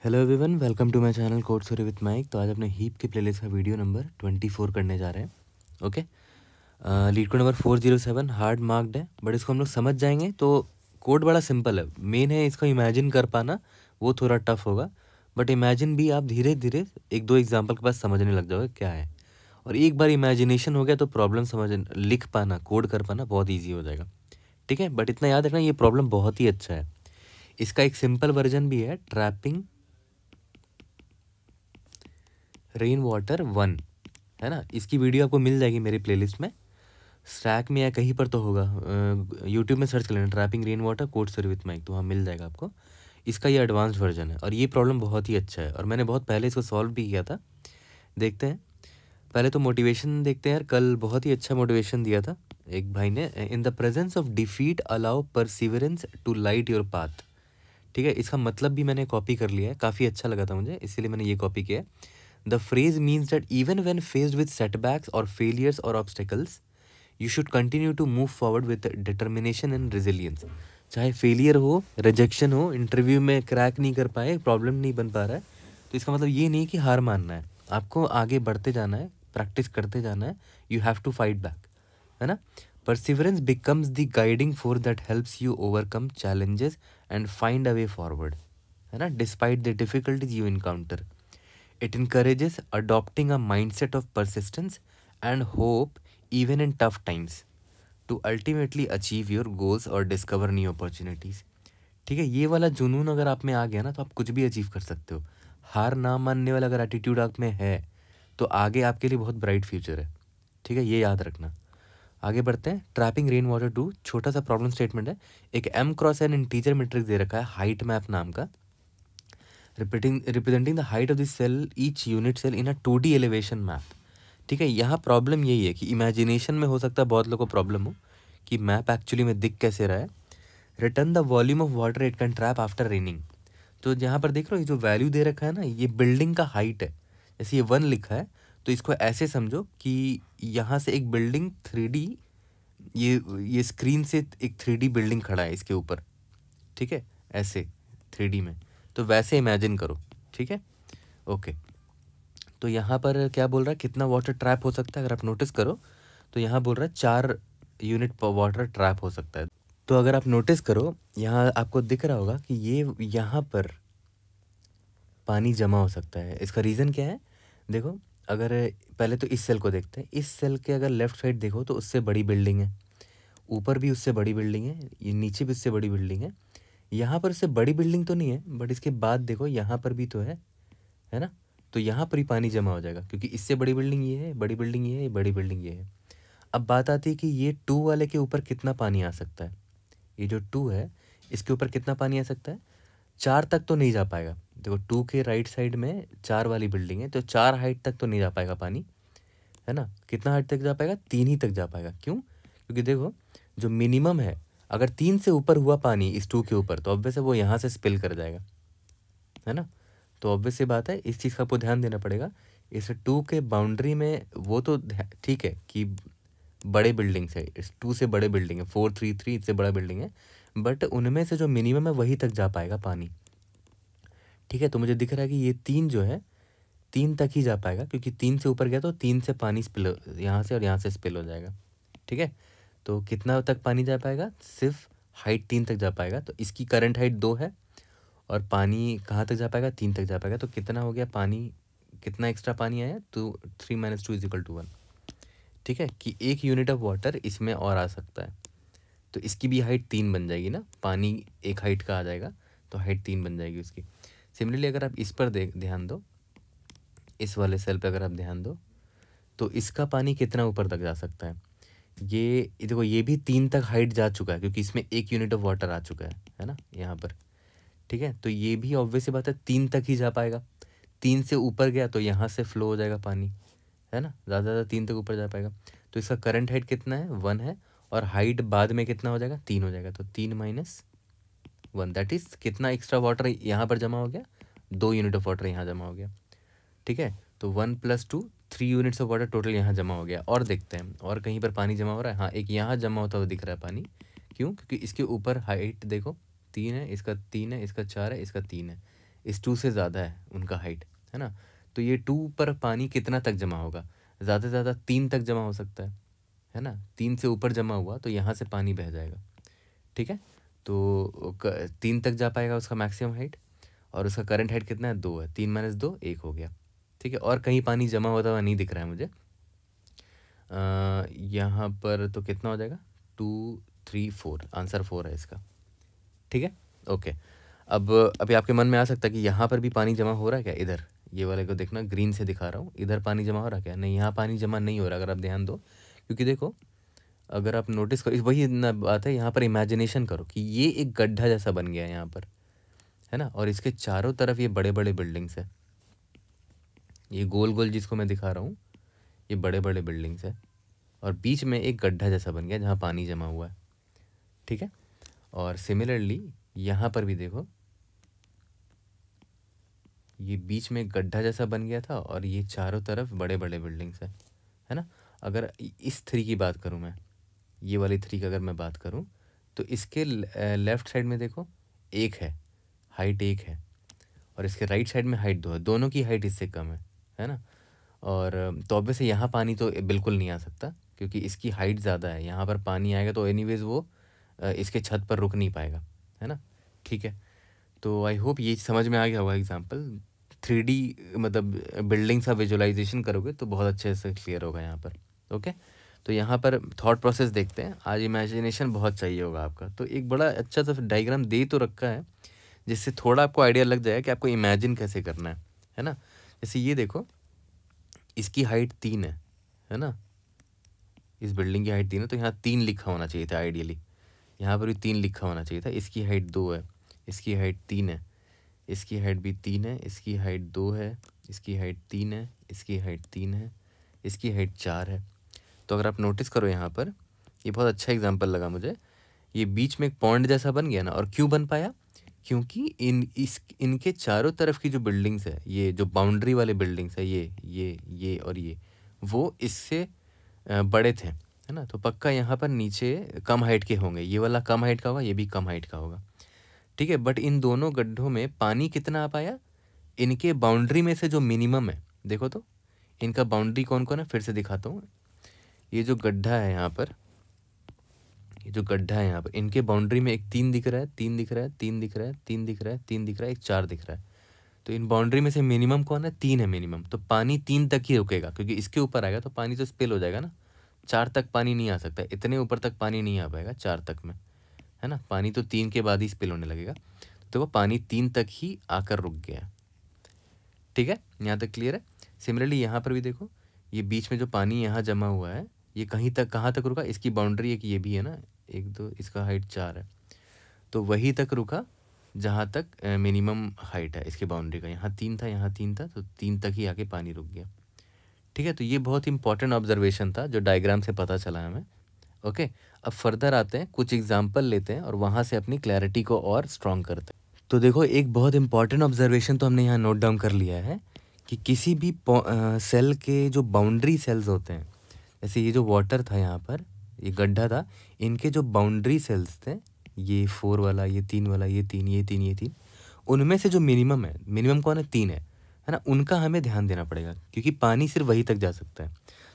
Hello everyone, welcome to my channel code story with Mike. तो आज अपने heap के प्लेलिस्ट का वीडियो नंबर 24 करने जा रहे हैं। Okay, leet code number 407 hard marked है, बट इसको हम लोग समझ जाएंगे। तो कोड बड़ा सिंपल है, मेन है इसको इमेजिन कर पाना, वो थोड़ा टफ होगा। बट इमेजिन भी आप धीरे धीरे एक दो एग्जाम्पल के पास समझने लग जाओगे क्या है। और एक बार इमेजिनेशन हो गया तो प्रॉब्लम समझ लिख पाना, कोड कर पाना बहुत ईजी हो जाएगा। ठीक है, बट इतना याद रखना ये प्रॉब्लम बहुत ही अच्छा है। इसका एक सिंपल वर्जन भी है, ट्रैपिंग रेन वाटर 1, है ना। इसकी वीडियो आपको मिल जाएगी मेरी प्लेलिस्ट में, स्टैक में या कहीं पर तो होगा। यूट्यूब में सर्च कर लेना trapping rain water code story with Mike, तो वहाँ मिल जाएगा आपको। इसका ये एडवांस वर्जन है और ये प्रॉब्लम बहुत ही अच्छा है और मैंने बहुत पहले इसको सॉल्व भी किया था। देखते हैं, पहले तो मोटिवेशन देखते हैं यार। कल बहुत ही अच्छा मोटिवेशन दिया था एक भाई ने, in the presence of defeat allow perseverance to light your path. ठीक है, इसका मतलब भी मैंने कॉपी कर लिया है, काफ़ी अच्छा लगा था मुझे, इसीलिए मैंने ये कॉपी किया है। The phrase means that even when faced with setbacks or failures or obstacles, you should continue to move forward with determination and resilience. चाहे फेलियर हो, रिजेक्शन हो, इंटरव्यू में क्रैक नहीं कर पाए, प्रॉब्लम नहीं बन पा रहा है, तो इसका मतलब ये नहीं कि हार मानना है। आपको आगे बढ़ते जाना है, प्रैक्टिस करते जाना है। You have to fight back, है ना। Perseverance becomes the guiding force that helps you overcome challenges and find a way forward, है ना, despite the difficulties you encounter. It encourages adopting a mindset of persistence and hope even in tough times to ultimately achieve your goals or discover new opportunities. ठीक है, ये वाला जुनून अगर आप में आ गया ना तो आप कुछ भी अचीव कर सकते हो। हार ना मानने वाला अगर एटीट्यूड आप में है तो आगे आपके लिए बहुत ब्राइट फ्यूचर है। ठीक है, ये याद रखना। आगे बढ़ते हैं। ट्रैपिंग रेन वाटर 2, छोटा सा प्रॉब्लम स्टेटमेंट है। एक m cross n integer matrix दे रखा है हाइट मैप नाम का, representing the height of the cell, each unit cell in a 2D elevation map. ठीक है, यहाँ प्रॉब्लम यही है कि इमेजिनेशन में हो सकता है बहुत लोगों को प्रॉब्लम हो कि मैप एक्चुअली में दिख कैसे रहा है। Return the volume of water it can trap after raining. तो यहाँ पर देख रहे हो ये जो वैल्यू दे रखा है ना, ये बिल्डिंग का हाइट है। जैसे ये 1 लिखा है तो इसको ऐसे समझो कि यहाँ से एक बिल्डिंग 3D, ये स्क्रीन से एक 3D बिल्डिंग खड़ा है इसके ऊपर। ठीक है, ऐसे 3D में, तो वैसे इमेजिन करो। ठीक है, ओके। तो यहाँ पर क्या बोल रहा है, कितना वाटर ट्रैप हो सकता है। अगर आप नोटिस करो तो यहाँ बोल रहा है 4 यूनिट पर वाटर ट्रैप हो सकता है। तो अगर आप नोटिस करो यहाँ आपको दिख रहा होगा कि ये यहाँ पर पानी जमा हो सकता है। इसका रीज़न क्या है, देखो। अगर पहले तो इस सेल को देखते हैं, इस सेल के अगर लेफ्ट साइड देखो तो उससे बड़ी बिल्डिंग है, ऊपर भी उससे बड़ी बिल्डिंग है, ये नीचे भी उससे बड़ी बिल्डिंग है। यहाँ पर इससे बड़ी बिल्डिंग तो नहीं है, बट इसके बाद देखो यहाँ पर भी तो है ना। तो यहाँ पर ही पानी जमा हो जाएगा क्योंकि इससे बड़ी बिल्डिंग ये है, बड़ी बिल्डिंग ये है, बड़ी बिल्डिंग ये है। अब बात आती है कि ये 2 वाले के ऊपर कितना पानी आ सकता है। ये जो 2 है इसके ऊपर कितना पानी आ सकता है, 4 तक तो नहीं जा पाएगा। देखो 2 के राइट साइड में 4 वाली बिल्डिंग है, तो 4 हाइट तक तो नहीं जा पाएगा पानी, है ना। कितना हाइट तक जा पाएगा, 3 ही तक जा पाएगा। क्यों, क्योंकि देखो जो मिनिमम है, अगर 3 से ऊपर हुआ पानी इस 2 के ऊपर तो ऑब्वियस है वो यहाँ से स्पिल कर जाएगा, है ना। तो ऑब्वियस सी बात है, इस चीज़ का आपको ध्यान देना पड़ेगा। इस 2 के बाउंड्री में वो तो ठीक है कि बड़े बिल्डिंग्स है, इस 2 से बड़े बिल्डिंग है, 433 इससे बड़ा बिल्डिंग है, बट उनमें से जो मिनिमम है वही तक जा पाएगा पानी। ठीक है, तो मुझे दिख रहा है कि ये 3 जो है 3 तक ही जा पाएगा, क्योंकि 3 से ऊपर गया तो 3 से पानी स्पिल यहाँ से और यहाँ से स्पिल हो जाएगा। ठीक है, तो कितना तक पानी जा पाएगा, सिर्फ हाइट 3 तक जा पाएगा। तो इसकी करंट हाइट 2 है और पानी कहाँ तक जा पाएगा, 3 तक जा पाएगा। तो कितना हो गया पानी, कितना एक्स्ट्रा पानी आया, तो 3 - 2 = 1। ठीक है, कि 1 यूनिट ऑफ वाटर इसमें और आ सकता है, तो इसकी भी हाइट 3 बन जाएगी ना। पानी एक हाइट का आ जाएगा तो हाइट 3 बन जाएगी उसकी। सिमिलरली अगर आप इस पर ध्यान दो, इस वाले सेल पर अगर आप ध्यान दो तो इसका पानी कितना ऊपर तक जा सकता है। ये देखो ये भी 3 तक हाइट जा चुका है क्योंकि इसमें 1 यूनिट ऑफ वाटर आ चुका है ना यहाँ पर। ठीक है, तो ये भी ऑब्वियस बात है 3 तक ही जा पाएगा। 3 से ऊपर गया तो यहाँ से फ्लो हो जाएगा पानी, है ना, ज़्यादा 3 तक ऊपर जा पाएगा। तो इसका करंट हाइट कितना है, 1 है, और हाइट बाद में कितना हो जाएगा, 3 हो जाएगा। तो 3 - 1 दैट इज़ कितना एक्स्ट्रा वाटर यहाँ पर जमा हो गया, 2 यूनिट ऑफ वाटर यहाँ जमा हो गया। ठीक है, तो 1 + 2 3 यूनिट्स ऑफ वाटर टोटल यहाँ जमा हो गया। और देखते हैं और कहीं पर पानी जमा हो रहा है। हाँ, एक यहाँ जमा होता हुआ दिख रहा है पानी। क्यों, क्योंकि इसके ऊपर हाइट देखो 3 है, इसका 3 है, इसका 4 है, इसका 3 है। इस 2 से ज़्यादा है उनका हाइट, है ना। तो ये 2 पर पानी कितना तक जमा होगा, ज़्यादा से ज़्यादा 3 तक जमा हो सकता है ना। 3 से ऊपर जमा हुआ तो यहाँ से पानी बह जाएगा, ठीक है। तो 3 तक जा पाएगा उसका मैक्सिमम हाइट, और उसका करंट हाइट कितना है, 2 है। 3 माइनस 2 1 हो गया, ठीक है। और कहीं पानी जमा होता हुआ नहीं दिख रहा है मुझे। यहाँ पर तो कितना हो जाएगा, 2 3 4, आंसर 4 है इसका, ठीक है। ओके, अब अभी आपके मन में आ सकता है कि यहाँ पर भी पानी जमा हो रहा है क्या, इधर ये वाले को देखना, ग्रीन से दिखा रहा हूँ, इधर पानी जमा हो रहा है क्या, नहीं यहाँ पानी जमा नहीं हो रहा, अगर आप ध्यान दो। क्योंकि देखो, अगर आप नोटिस करो, वही ना बात है, यहाँ पर इमेजिनेशन करो कि ये एक गड्ढा जैसा बन गया है यहाँ पर, है ना, और इसके चारों तरफ ये बड़े बड़े बिल्डिंग्स है, ये गोल गोल जिसको मैं दिखा रहा हूँ, ये बड़े बड़े बिल्डिंग्स है, और बीच में एक गड्ढा जैसा बन गया जहाँ पानी जमा हुआ है, ठीक है। और सिमिलरली यहाँ पर भी देखो, ये बीच में एक गड्ढा जैसा बन गया था, और ये चारों तरफ बड़े बड़े बिल्डिंग्स है ना। अगर इस 3 की बात करूँ मैं, ये वाली 3 की अगर मैं बात करूँ, तो इसके लेफ़्ट साइड में देखो 1 है, हाइट 1 है, और इसके राइट साइड में हाइट 2 है, दोनों की हाइट इससे कम है ना। और तो ऑब्वियस से यहाँ पानी तो बिल्कुल नहीं आ सकता, क्योंकि इसकी हाइट ज़्यादा है, यहाँ पर पानी आएगा तो एनीवेज वो इसके छत पर रुक नहीं पाएगा, है ना, ठीक है। तो आई होप ये समझ में आ गया होगा एग्जांपल। 3D मतलब बिल्डिंग का विजुअलाइजेशन करोगे तो बहुत अच्छे से क्लियर होगा यहाँ पर, ओके। तो यहाँ पर थॉट प्रोसेस देखते हैं। आज इमेजिनेशन बहुत चाहिए होगा आपका, तो एक बड़ा अच्छा सा डायग्राम दे तो रखा है, जिससे थोड़ा आपको आइडिया लग जाएगा कि आपको इमेजिन कैसे करना है ना। जैसे ये देखो, इसकी हाइट 3 है ना, इस बिल्डिंग की हाइट 3 है, तो यहाँ 3 लिखा होना चाहिए था आइडियली, यहाँ पर भी 3 लिखा होना चाहिए था। इसकी हाइट 2 है, इसकी हाइट 3 है, इसकी हाइट भी 3 है, इसकी हाइट 2 है, इसकी हाइट 3 है, इसकी हाइट 3 है, इसकी हाइट 4 है। तो अगर आप नोटिस करो यहाँ पर, ये बहुत अच्छा एग्जांपल लगा मुझे, ये बीच में एक पॉन्ड जैसा बन गया ना। और क्यों बन पाया, क्योंकि इनके चारों तरफ की जो बिल्डिंग्स है, ये जो बाउंड्री वाले बिल्डिंग्स है, ये और ये, वो इससे बड़े थे, है ना। तो पक्का यहाँ पर नीचे कम हाइट के होंगे, ये वाला कम हाइट का होगा, ये भी कम हाइट का होगा, ठीक है। बट इन दोनों गड्ढों में पानी कितना आ पाया, इनके बाउंड्री में से जो मिनिमम है, देखो तो इनका बाउंड्री कौन कौन है, फिर से दिखाता हूँ। ये जो गड्ढा है यहाँ पर, ये जो गड्ढा है यहाँ पर, इनके बाउंड्री में एक 3 दिख रहा है, 3 दिख रहा है, 3 दिख रहा है, 3 दिख रहा है, 3 दिख रहा है, एक 4 दिख रहा है। तो इन बाउंड्री में से मिनिमम कौन है, 3 है मिनिमम। तो पानी 3 तक ही रुकेगा, क्योंकि इसके ऊपर आएगा तो पानी तो स्पिल हो जाएगा ना, 4 तक पानी नहीं आ सकता, इतने ऊपर तक पानी नहीं आ पाएगा 4 तक में, है ना। पानी तो 3 के बाद ही स्पिल होने लगेगा। तो वो पानी 3 तक ही आकर रुक गया, ठीक है, यहाँ तक क्लियर है। सिमिलरली यहाँ पर भी देखो, ये बीच में जो पानी यहाँ जमा हुआ है, ये कहीं तक, कहाँ तक रुका, इसकी बाउंड्री एक ये भी है ना, 1 2, इसका हाइट 4 है, तो वहीं तक रुका जहाँ तक मिनिमम हाइट है इसकी बाउंड्री का। यहाँ 3 था, यहाँ 3 था, तो 3 तक ही आके पानी रुक गया, ठीक है। तो ये बहुत इंपॉर्टेंट ऑब्जर्वेशन था जो डायग्राम से पता चला हमें, ओके। अब फर्दर आते हैं, कुछ एग्जाम्पल लेते हैं और वहाँ से अपनी क्लैरिटी को और स्ट्रॉन्ग करते हैं। तो देखो, एक बहुत इंपॉर्टेंट ऑब्जर्वेशन तो हमने यहाँ नोट डाउन कर लिया है कि किसी भी सेल के जो बाउंड्री सेल्स होते हैं, जैसे ये जो वाटर था यहाँ पर, ये गड्ढा था, इनके जो बाउंड्री सेल्स थे, ये 4 वाला, ये 3 वाला, ये 3, ये 3, ये 3, उनमें से जो मिनिमम है, मिनिमम कौन है, 3 है ना, उनका हमें ध्यान देना पड़ेगा, क्योंकि पानी सिर्फ वहीं तक जा सकता है।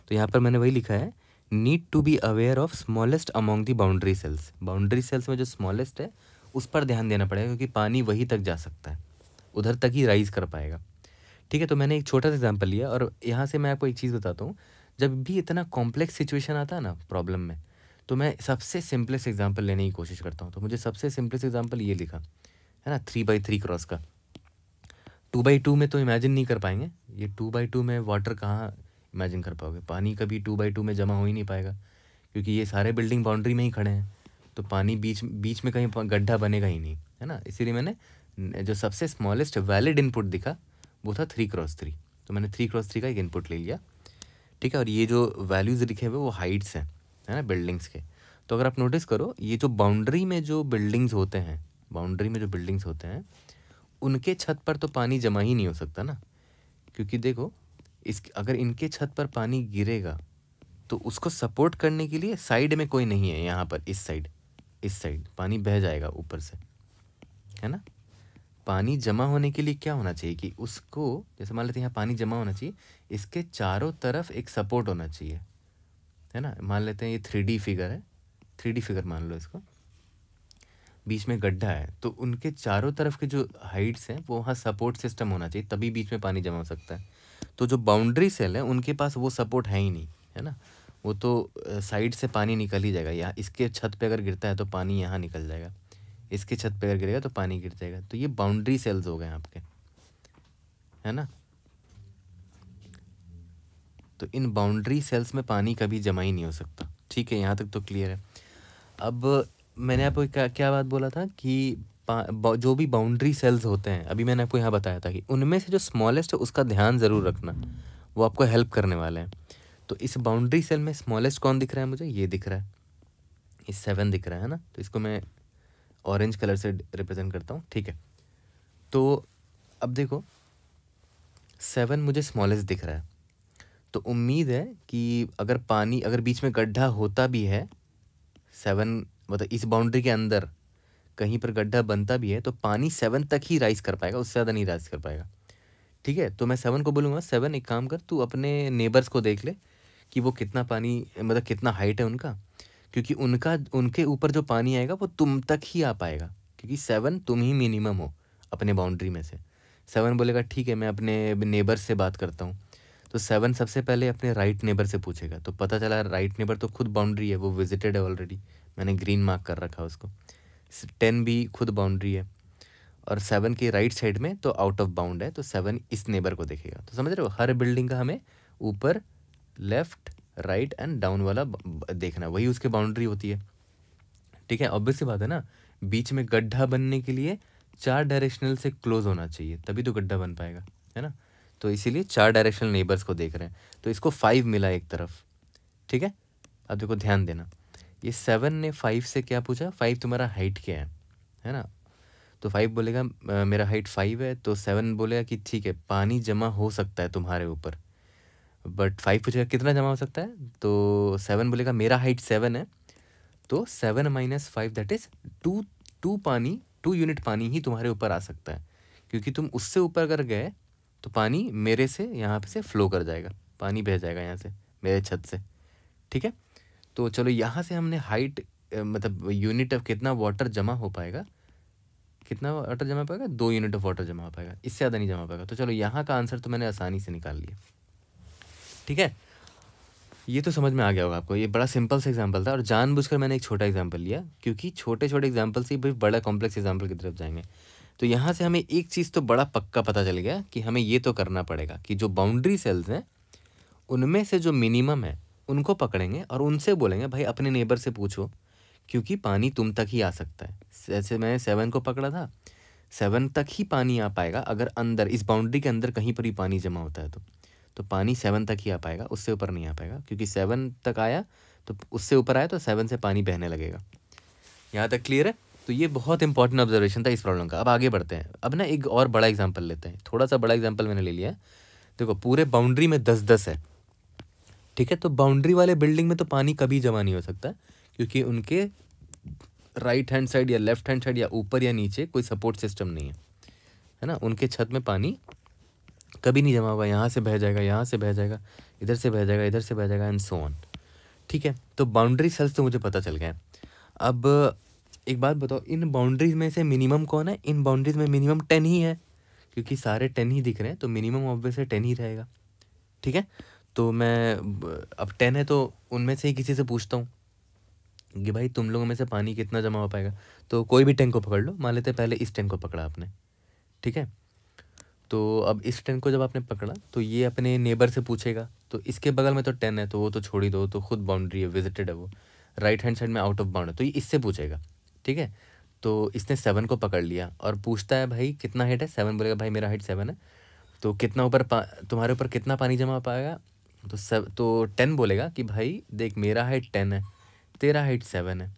तो यहाँ पर मैंने वही लिखा है, need to be aware of smallest among the boundary cells. Boundary cells में जो स्मॉलेस्ट है उस पर ध्यान देना पड़ेगा, क्योंकि पानी वहीं तक जा सकता है, उधर तक ही राइज कर पाएगा, ठीक है। तो मैंने एक छोटा सा एग्जांपल लिया, और यहाँ से मैं आपको एक चीज़ बताता हूँ, जब भी इतना कॉम्प्लेक्स सिचुएशन आता है ना प्रॉब्लम में, तो मैं सबसे सिंपलेस्ट एग्जांपल लेने की कोशिश करता हूँ। तो मुझे सबसे सिंपलेस्ट एग्जांपल ये लिखा है ना, 3x3 क्रॉस का। 2x2 में तो इमेजिन नहीं कर पाएंगे, ये 2x2 में वाटर कहाँ इमेजिन कर पाओगे, पानी कभी 2x2 में जमा हो ही नहीं पाएगा, क्योंकि ये सारे बिल्डिंग बाउंड्री में ही खड़े हैं, तो पानी बीच बीच में कहीं गड्ढा बनेगा ही नहीं, है ना। इसीलिए मैंने जो सबसे स्मॉलेस्ट वैलिड इनपुट दिखा वो था 3x3, तो मैंने 3x3 का एक इनपुट ले लिया, ठीक है। और ये जो वैल्यूज़ लिखे हुए वो हाइट्स हैं, है ना, बिल्डिंग्स के। तो अगर आप नोटिस करो, ये जो बाउंड्री में जो बिल्डिंग्स होते हैं, बाउंड्री में जो बिल्डिंग्स होते हैं, उनके छत पर तो पानी जमा ही नहीं हो सकता ना, क्योंकि देखो, अगर इनके छत पर पानी गिरेगा तो उसको सपोर्ट करने के लिए साइड में कोई नहीं है, यहाँ पर इस साइड पानी बह जाएगा ऊपर से, है ना। पानी जमा होने के लिए क्या होना चाहिए कि उसको, जैसे मान लेते हैं यहाँ पानी जमा होना चाहिए, इसके चारों तरफ एक सपोर्ट होना चाहिए, है ना। मान लेते हैं ये 3D फिगर है, 3D फिगर मान लो इसको, बीच में गड्ढा है, तो उनके चारों तरफ के जो हाइट्स हैं वो वहाँ सपोर्ट सिस्टम होना चाहिए, तभी बीच में पानी जमा हो सकता है। तो जो बाउंड्री सेल है उनके पास वो सपोर्ट है ही नहीं, है ना। वो तो साइड से पानी निकल ही जाएगा, यहाँ इसके छत पे अगर गिरता है तो पानी यहाँ निकल जाएगा, इसके छत पे अगर गिरेगा तो पानी गिर जाएगा। तो ये बाउंड्री सेल्स हो गए आपके, है ना। तो इन बाउंड्री सेल्स में पानी कभी जमा ही नहीं हो सकता। ठीक है, यहाँ तक तो क्लियर है। अब मैंने आपको क्या क्या बात बोला था कि जो भी बाउंड्री सेल्स होते हैं, अभी मैंने आपको यहाँ बताया था कि उनमें से जो स्मॉलेस्ट है उसका ध्यान ज़रूर रखना, वो आपको हेल्प करने वाले हैं। तो इस बाउंड्री सेल में स्मॉलेस्ट कौन दिख रहा है मुझे, ये दिख रहा है, ये 7 दिख रहा है ना। तो इसको मैं ऑरेंज कलर से रिप्रेजेंट करता हूँ, ठीक है। तो अब देखो 7 मुझे स्मॉलेस्ट दिख रहा है, तो उम्मीद है कि अगर पानी, अगर बीच में गड्ढा होता भी है, 7 मतलब इस बाउंड्री के अंदर कहीं पर गड्ढा बनता भी है, तो पानी 7 तक ही राइज कर पाएगा, उससे ज़्यादा नहीं राइज कर पाएगा। ठीक है, तो मैं 7 को बोलूँगा 7 एक काम कर, तू अपने नेबर्स को देख ले कि वो कितना पानी, मतलब कितना हाइट है उनका, क्योंकि उनके ऊपर जो पानी आएगा वो तुम तक ही आ पाएगा, क्योंकि 7 तुम ही मिनिमम हो अपने बाउंड्री में से। 7 बोलेगा ठीक है मैं अपने नेबर से बात करता हूँ, तो 7 सबसे पहले अपने राइट नेबर से पूछेगा, तो पता चला राइट नेबर तो खुद बाउंड्री है, वो विजिटेड है ऑलरेडी, मैंने ग्रीन मार्क कर रखा उसको। 10 भी खुद बाउंड्री है, और 7 के राइट साइड में तो आउट ऑफ बाउंड है, तो 7 इस नेबर को देखेगा। तो समझ रहे हो, हर बिल्डिंग का हमें ऊपर, लेफ्ट, राइट एंड डाउन वाला देखना, वही उसके बाउंड्री होती है। ठीक है, ऑब्वियस सी बात है ना, बीच में गड्ढा बनने के लिए 4 डायरेक्शनल से क्लोज होना चाहिए, तभी तो गड्ढा बन पाएगा, है ना। तो इसीलिए 4 डायरेक्शनल नेबर्स को देख रहे हैं, तो इसको 5 मिला एक तरफ। ठीक है, अब देखो ध्यान देना, ये 7 ने 5 से क्या पूछा, 5 तुम्हारा हाइट क्या है ना। तो 5 बोलेगा मेरा हाइट 5 है, तो 7 बोलेगा कि ठीक है पानी जमा हो सकता है तुम्हारे ऊपर, बट 5 पूछेगा कितना जमा हो सकता है, तो 7 बोलेगा मेरा हाइट 7 है, तो 7 माइनस 5 दैट इज 2 यूनिट पानी ही तुम्हारे ऊपर आ सकता है, क्योंकि तुम उससे ऊपर अगर गए तो पानी मेरे से यहाँ पे से फ्लो कर जाएगा, पानी बह जाएगा यहाँ से मेरे छत से। ठीक है, तो चलो यहाँ से हमने हाइट मतलब यूनिट ऑफ कितना वाटर जमा हो पाएगा, कितना वाटर जमा पाएगा, 2 यूनिट ऑफ वाटर जमा पाएगा, इससे ज़्यादा नहीं जमा पाएगा। तो चलो यहाँ का आंसर तो मैंने आसानी से निकाल लिया। ठीक है, ये तो समझ में आ गया होगा आपको, ये बड़ा सिंपल सा एग्जांपल था, और जानबूझकर मैंने एक छोटा एग्जांपल लिया, क्योंकि छोटे छोटे एग्जांपल से भी बड़ा कॉम्प्लेक्स एग्जांपल की तरफ जाएंगे। तो यहाँ से हमें एक चीज़ तो बड़ा पक्का पता चल गया कि हमें ये तो करना पड़ेगा कि जो बाउंड्री सेल्स हैं उनमें से जो मिनिमम है उनको पकड़ेंगे और उनसे बोलेंगे भाई अपने नेबर से पूछो, क्योंकि पानी तुम तक ही आ सकता है। जैसे मैंने 7 को पकड़ा था, 7 तक ही पानी आ पाएगा, अगर अंदर इस बाउंड्री के अंदर कहीं पर ही पानी जमा होता है तो पानी 7 तक ही आ पाएगा, उससे ऊपर नहीं आ पाएगा, क्योंकि 7 तक आया तो उससे ऊपर आया तो 7 से पानी बहने लगेगा। यहाँ तक क्लियर है। तो ये बहुत इंपॉर्टेंट ऑब्जर्वेशन था इस प्रॉब्लम का। अब आगे बढ़ते हैं, अब ना एक और बड़ा एग्जाम्पल लेते हैं, थोड़ा सा बड़ा एग्जाम्पल मैंने ले लिया है। देखो पूरे बाउंड्री में 10-10 है, ठीक है, तो बाउंड्री वाले बिल्डिंग में तो पानी कभी जमा नहीं हो सकता, क्योंकि उनके राइट हैंड साइड या लेफ्ट हैंड साइड या ऊपर या नीचे कोई सपोर्ट सिस्टम नहीं है ना। उनके छत में पानी कभी नहीं जमा हुआ, यहाँ से बह जाएगा, यहाँ से बह जाएगा, इधर से बह जाएगा, इधर से बह जाएगा एंड सो ऑन। ठीक है, तो बाउंड्री सेल्स तो मुझे पता चल गया। अब एक बात बताओ, इन बाउंड्रीज में से मिनिमम कौन है, इन बाउंड्रीज में मिनिमम 10 ही है, क्योंकि सारे 10 ही दिख रहे हैं, तो मिनिमम ऑब्वियसली 10 ही रहेगा। ठीक है, तो मैं अब 10 है तो उनमें से ही किसी से पूछता हूँ कि भाई तुम लोगों में से पानी कितना जमा हो पाएगा, तो कोई भी 10 को पकड़ लो, मान लेते पहले इस 10 को पकड़ा आपने। ठीक है, तो अब इस 10 को जब आपने पकड़ा तो ये अपने नेबर से पूछेगा, तो इसके बगल में तो 10 है, तो वो तो छोड़ ही दो, तो खुद बाउंड्री है, विजिटेड है वो, राइट हैंड साइड में आउट ऑफ बाउंड है, तो ये इससे पूछेगा। ठीक है, तो इसने 7 को पकड़ लिया और पूछता है भाई कितना हाइट है, 7 बोलेगा भाई मेरा हाइट 7 है, तो कितना ऊपर तुम्हारे ऊपर कितना पानी जमा पाएगा, तो 10 बोलेगा कि भाई देख मेरा हाइट 10 है, तेरा हाइट 7 है,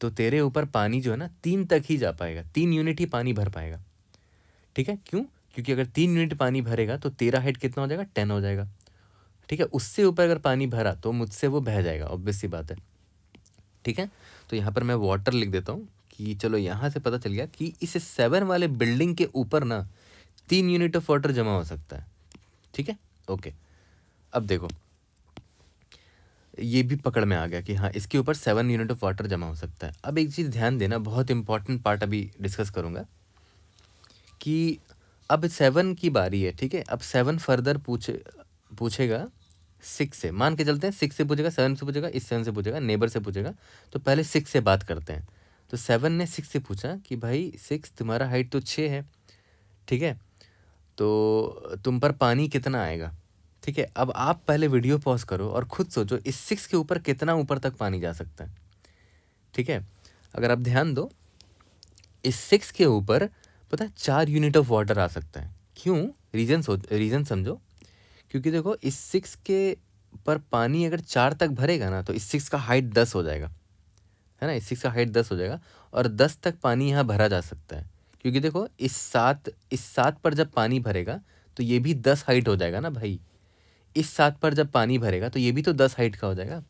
तो तेरे ऊपर पानी जो है ना 3 तक ही जा पाएगा, 3 यूनिट ही पानी भर पाएगा। ठीक है, क्यों, क्योंकि अगर 3 यूनिट पानी भरेगा तो तेरा हाइट कितना हो जाएगा, 10 हो जाएगा। ठीक है, उससे ऊपर अगर पानी भरा तो मुझसे वो बह जाएगा, ऑब्वियस सी बात है। ठीक है, तो यहाँ पर मैं वाटर लिख देता हूँ कि चलो यहाँ से पता चल गया कि इस 7 वाले बिल्डिंग के ऊपर ना 3 यूनिट ऑफ वाटर जमा हो सकता है। ठीक है, ओके। अब देखो ये भी पकड़ में आ गया कि हाँ इसके ऊपर 7 यूनिट ऑफ वाटर जमा हो सकता है। अब एक चीज़ ध्यान देना, बहुत इंपॉर्टेंट पार्ट अभी डिस्कस करूँगा कि अब 7 की बारी है। ठीक है, अब 7 फर्दर पूछेगा 6 से, मान के चलते हैं 6 से पूछेगा, 7 से पूछेगा, इस 7 से पूछेगा, नेबर से पूछेगा। तो पहले 6 से बात करते हैं। तो 7 ने 6 से पूछा कि भाई 6 तुम्हारा हाइट तो 6 है, ठीक है, तो तुम पर पानी कितना आएगा। ठीक है, अब आप पहले वीडियो पॉज करो और खुद सोचो इस 6 के ऊपर कितना ऊपर तक पानी जा सकता है। ठीक है, अगर आप ध्यान दो इस 6 के ऊपर पता है 4 यूनिट ऑफ वाटर आ सकता है। क्यों? रीज़न समझो। क्योंकि देखो इस 6 के पर पानी अगर 4 तक भरेगा ना तो इस 6 का हाइट 10 हो जाएगा, है ना। इस 6 का हाइट 10 हो जाएगा और 10 तक पानी यहाँ भरा जा सकता है। क्योंकि देखो इस 7 पर जब पानी भरेगा तो ये भी 10 हाइट हो जाएगा ना भाई। इस 7 पर जब पानी भरेगा तो ये भी तो 10 हाइट का हो जाएगा।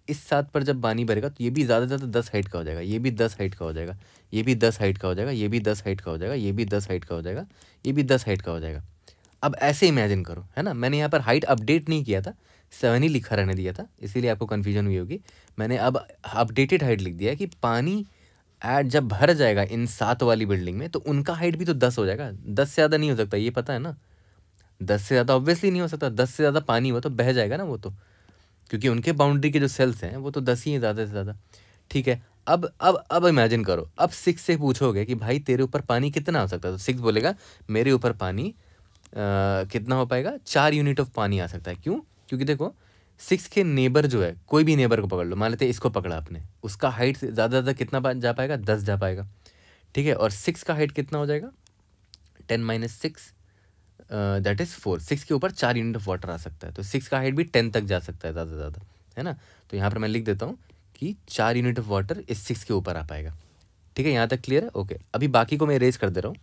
इस 7 पर जब पानी भरेगा तो ये भी ज़्यादा से ज़्यादा 10 हाइट का हो जाएगा, ये भी 10 हाइट का हो जाएगा, ये भी 10 हाइट का हो जाएगा, ये भी 10 हाइट का हो जाएगा, ये भी 10 हाइट का हो जाएगा, ये भी 10 हाइट का हो जाएगा। अब ऐसे इमेजिन करो, है ना। मैंने यहाँ पर हाइट अपडेट नहीं किया था, 7 ही लिखा रहने दिया था, इसीलिए आपको कन्फ्यूजन हुई होगी। मैंने अब अपडेटेड हाइट लिख दिया कि पानी जब भर जाएगा इन 7 वाली बिल्डिंग में तो उनका हाइट भी तो 10 हो जाएगा। 10 से ज़्यादा नहीं हो सकता, ये पता है ना। 10 से ज़्यादा ऑब्वियसली नहीं हो सकता। 10 से ज़्यादा पानी हो तो बह जाएगा ना वो तो, क्योंकि उनके बाउंड्री के जो सेल्स हैं वो तो 10 ही हैं ज़्यादा से ज़्यादा। ठीक है, अब इमेजिन करो, अब 6 से पूछोगे कि भाई तेरे ऊपर पानी कितना हो सकता है, तो 6 बोलेगा मेरे ऊपर पानी कितना हो पाएगा, 4 यूनिट ऑफ पानी आ सकता है। क्यों? क्योंकि देखो 6 के नेबर जो है, कोई भी नेबर को पकड़ लो, मान लेते हैं इसको पकड़ा आपने, उसका हाइट ज़्यादा कितना जा पाएगा, 10 जा पाएगा। ठीक है, और 6 का हाइट कितना हो जाएगा, 10 - 6 दैट इज़ 4। 6 के ऊपर 4 यूनिट ऑफ वाटर आ सकता है, तो 6 का हाइट भी 10 तक जा सकता है ज़्यादा से ज़्यादा, है ना। तो यहाँ पर मैं लिख देता हूँ कि 4 यूनिट ऑफ वाटर इस 6 के ऊपर आ पाएगा। ठीक है, यहाँ तक क्लियर है? ओके, अभी बाकी को मैं इरेज कर दे रहा हूँ।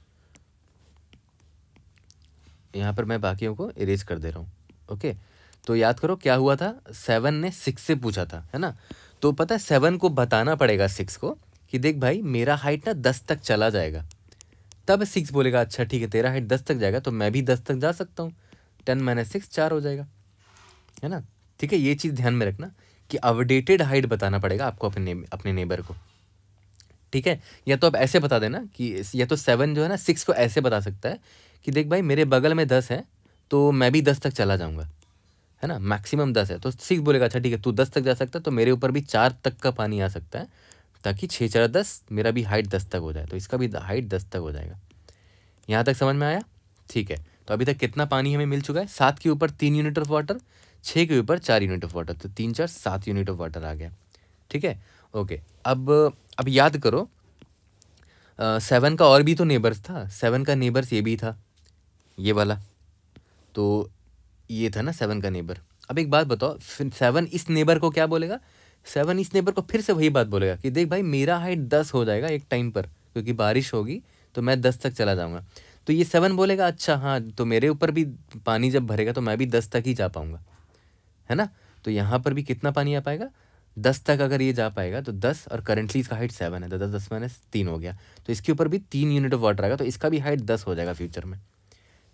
यहाँ पर मैं बाकियों को इरेज कर दे रहा हूँ। ओके, तो याद करो क्या हुआ था, 7 ने 6 से पूछा था, है ना। तो पता है 7 को बताना पड़ेगा 6 को कि देख भाई मेरा हाइट ना 10 तक चला जाएगा। तब 6 बोलेगा अच्छा ठीक है तेरा हाइट 10 तक जाएगा तो मैं भी 10 तक जा सकता हूँ। 10 - 6 4 हो जाएगा, है ना। ठीक है, ये चीज़ ध्यान में रखना कि अपडेटेड हाइट बताना पड़ेगा आपको अपने नेबर को। ठीक है, या तो आप ऐसे बता देना कि या तो 7 जो है ना 6 को ऐसे बता सकता है कि देख भाई मेरे बगल में 10 है तो मैं भी 10 तक चला जाऊँगा, है ना। मैक्सिमम 10 है तो 6 बोलेगा अच्छा ठीक है तू 10 तक जा सकता है तो मेरे ऊपर भी 4 तक का पानी आ सकता है, ताकि 6 4 10 मेरा भी हाइट 10 तक हो जाए, तो इसका भी हाइट 10 तक हो जाएगा। यहाँ तक समझ में आया? ठीक है, तो अभी तक कितना पानी हमें मिल चुका है, 7 के ऊपर 3 यूनिट ऑफ वाटर, 6 के ऊपर 4 यूनिट ऑफ वाटर, तो 3 4 7 यूनिट ऑफ वाटर आ गया। ठीक है, ओके। अब याद करो 7 का और भी तो नेबर्स था, 7 का नेबर्स ये भी था, ये वाला, तो ये था ना 7 का नेबर। अब एक बात बताओ, 7 इस नेबर को क्या बोलेगा, 7 इस नेबर को फिर से वही बात बोलेगा कि देख भाई मेरा हाइट 10 हो जाएगा एक टाइम पर, क्योंकि बारिश होगी तो मैं 10 तक चला जाऊँगा। तो ये 7 बोलेगा अच्छा हाँ तो मेरे ऊपर भी पानी जब भरेगा तो मैं भी 10 तक ही जा पाऊँगा, है ना। तो यहाँ पर भी कितना पानी आ पाएगा, 10 तक अगर ये जा पाएगा तो 10, और करंटली इसका हाइट 7 है तो 10 - 3 हो गया, तो इसके ऊपर भी 3 यूनिट ऑफ वाटर आएगा, तो इसका भी हाइट 10 हो जाएगा फ्यूचर में।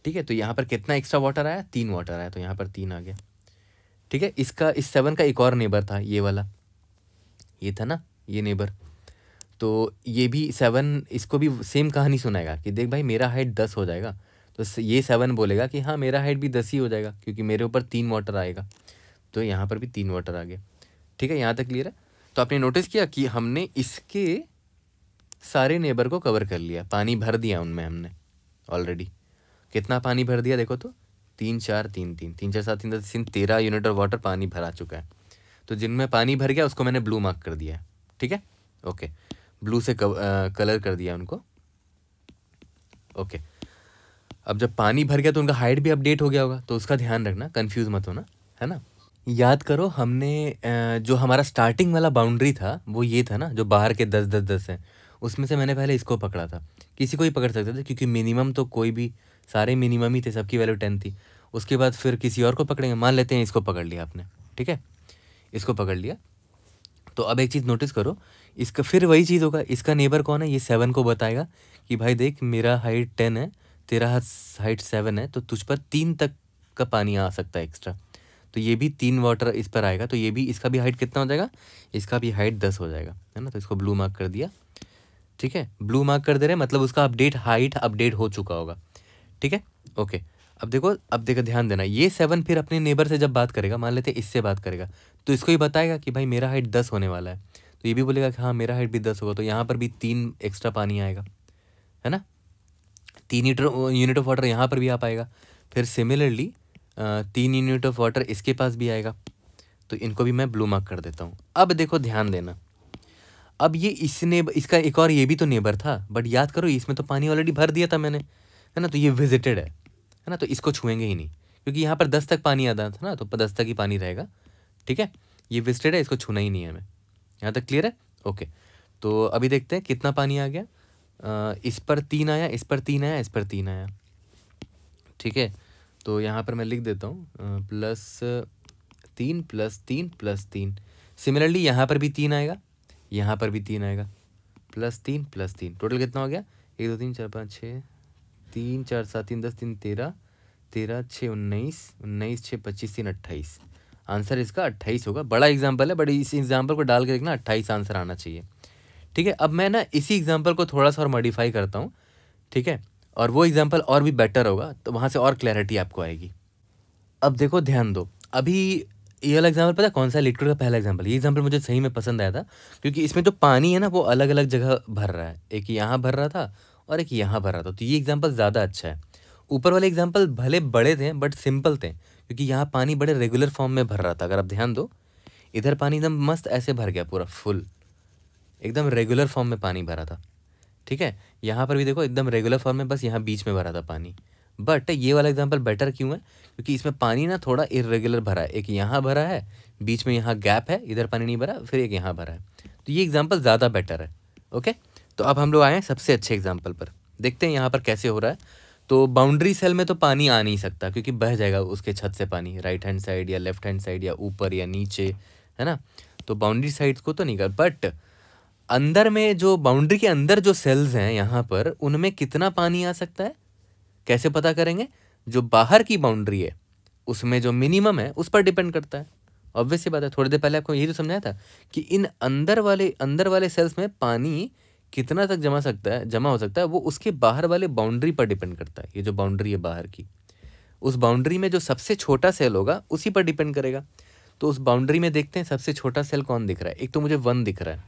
ठीक है, तो यहाँ पर कितना एक्स्ट्रा वाटर आया, 3 वाटर आया, तो यहाँ पर 3 आ गया। ठीक है, इस 7 का एक और नेबर था, ये वाला, ये था ना ये नेबर, तो ये भी 7 इसको भी सेम कहानी सुनाएगा कि देख भाई मेरा हाइट 10 हो जाएगा, तो ये 7 बोलेगा कि हाँ मेरा हाइट भी 10 ही हो जाएगा क्योंकि मेरे ऊपर 3 वाटर आएगा, तो यहाँ पर भी 3 वाटर आ गया। ठीक है, यहाँ तक क्लियर है? तो आपने नोटिस किया कि हमने इसके सारे नेबर को कवर कर लिया, पानी भर दिया उनमें हमने ऑलरेडी। कितना पानी भर दिया देखो तो, 3 4 3 3 3 4 7 3 10 13 यूनिट ऑफ वाटर पानी भरा चुका है। तो जिनमें पानी भर गया उसको मैंने ब्लू मार्क कर दिया है। ठीक है, ओके, ब्लू से कलर कर दिया उनको। ओके, अब जब पानी भर गया तो उनका हाइट भी अपडेट हो गया होगा, तो उसका ध्यान रखना, कंफ्यूज मत होना, है ना। याद करो हमने जो हमारा स्टार्टिंग वाला बाउंड्री था वो ये था ना, जो बाहर के 10 10 10 है, उसमें से मैंने पहले इसको पकड़ा था। किसी को ही पकड़ सकते थे क्योंकि मिनिमम तो कोई भी, सारे मिनिमम ही थे, सबकी वैल्यू 10 थी। उसके बाद फिर किसी और को पकड़ेंगे, मान लेते हैं इसको पकड़ लिया आपने, ठीक है, इसको पकड़ लिया। तो अब एक चीज़ नोटिस करो, इसका फिर वही चीज़ होगा, इसका नेबर कौन है, ये 7 को बताएगा कि भाई देख मेरा हाइट 10 है, तेरा हाइट 7 है, तो तुझ पर 3 तक का पानी आ सकता है एक्स्ट्रा, तो ये भी 3 वाटर इस पर आएगा, तो ये भी इसका भी हाइट कितना हो जाएगा, इसका भी हाइट 10 हो जाएगा, है ना। तो इसको ब्लू मार्क कर दिया, ठीक है, ब्लू मार्क कर दे रहे हैं, मतलब उसका हाइट अपडेट हो चुका होगा, ठीक है, ओके। अब देखो ध्यान देना, ये 7 फिर अपने नेबर से जब बात करेगा, मान लेते इससे बात करेगा, तो इसको ही बताएगा कि भाई मेरा हाइट 10 होने वाला है, तो ये भी बोलेगा कि हाँ मेरा हाइट भी 10 होगा, तो यहाँ पर भी 3 एक्स्ट्रा पानी आएगा, है ना, 3 यूनिट ऑफ वाटर यहाँ पर भी आ पाएगा। फिर सिमिलरली 3 यूनिट ऑफ वाटर इसके पास भी आएगा, तो इनको भी मैं ब्लू मार्क कर देता हूँ। अब देखो ध्यान देना, अब ये इसका एक और ये भी तो नेबर था, बट याद करो इसमें तो पानी ऑलरेडी भर दिया था मैंने, है ना, तो ये विजिटेड है ना, तो इसको छुएंगे ही नहीं, क्योंकि यहाँ पर 10 तक पानी आता था ना, तो 10 तक ही पानी रहेगा, ठीक है, ये विजिटेड है, इसको छूना ही नहीं है हमें। यहाँ तक क्लियर है, ओके। तो अभी देखते हैं कितना पानी आ गया, इस पर 3 आया, इस पर 3 आया, इस पर 3 आया, ठीक है। तो यहाँ पर मैं लिख देता हूँ +3 +3 +3। सिमिलरली यहाँ पर भी 3 आएगा, यहाँ पर भी 3 आएगा, +3 +3, टोटल कितना हो गया, 1 2 3 4 5 6 3 4 7 3 10 3 13 13 6 19 19 6 25 3 28। आंसर इसका 28 होगा। बड़ा एग्जाम्पल है, बट इस एग्जाम्पल को डाल के देखना 28 आंसर आना चाहिए, ठीक है। अब मैं ना इसी एग्जाम्पल को थोड़ा सा और मॉडिफाई करता हूँ, ठीक है, और वो एग्जाम्पल और भी बेटर होगा, तो वहाँ से और क्लैरिटी आपको आएगी। अब देखो ध्यान दो, अभी ये वाला एग्जाम्पल पता है कौन सा है, लिक्विड का पहला एग्जाम्पल, ये एग्जाम्पल मुझे सही में पसंद आया था, क्योंकि इसमें जो पानी है ना वो अलग अलग जगह भर रहा है, एक यहाँ भर रहा था और एक यहाँ भर रहा था, तो ये एग्जाम्पल ज़्यादा अच्छा है। ऊपर वाले एग्जाम्पल भले बड़े थे बट सिंपल थे, क्योंकि यहाँ पानी बड़े रेगुलर फॉर्म में भर रहा था। अगर आप ध्यान दो, इधर पानी एकदम मस्त ऐसे भर गया, पूरा फुल एकदम रेगुलर फॉर्म में पानी भरा था, ठीक है। यहाँ पर भी देखो एकदम रेगुलर फॉर्म में, बस यहाँ बीच में भरा था पानी। बट ये वाला एग्जांपल बेटर क्यों है, क्योंकि इसमें पानी ना थोड़ा इरेगुलर भरा है, एक यहाँ भरा है, बीच में यहाँ गैप है, इधर पानी नहीं भरा, फिर एक यहाँ भरा है, तो ये एग्जांपल ज़्यादा बेटर है, ओके। तो अब हम लोग आए हैं सबसे अच्छे एग्जाम्पल पर, देखते हैं यहाँ पर कैसे हो रहा है। तो बाउंड्री सेल में तो पानी आ नहीं सकता, क्योंकि बह जाएगा उसके छत से पानी, राइट हैंड साइड या लेफ्ट हैंड साइड या ऊपर या नीचे, है ना, तो बाउंड्री साइड्स को तो नहीं कर। बट अंदर में जो बाउंड्री के अंदर जो सेल्स हैं यहाँ पर, उनमें कितना पानी आ सकता है, कैसे पता करेंगे, जो बाहर की बाउंड्री है उसमें जो मिनिमम है उस पर डिपेंड करता है। ऑब्वियस सी बात है, थोड़ी देर पहले आपको यही तो समझाया था कि इन अंदर वाले सेल्स में पानी कितना तक जमा हो सकता है, वो उसके बाहर वाले बाउंड्री पर डिपेंड करता है। ये जो बाउंड्री है बाहर की, उस बाउंड्री में जो सबसे छोटा सेल होगा उसी पर डिपेंड करेगा। तो उस बाउंड्री में देखते हैं सबसे छोटा सेल कौन दिख रहा है, एक तो मुझे 1 दिख रहा है,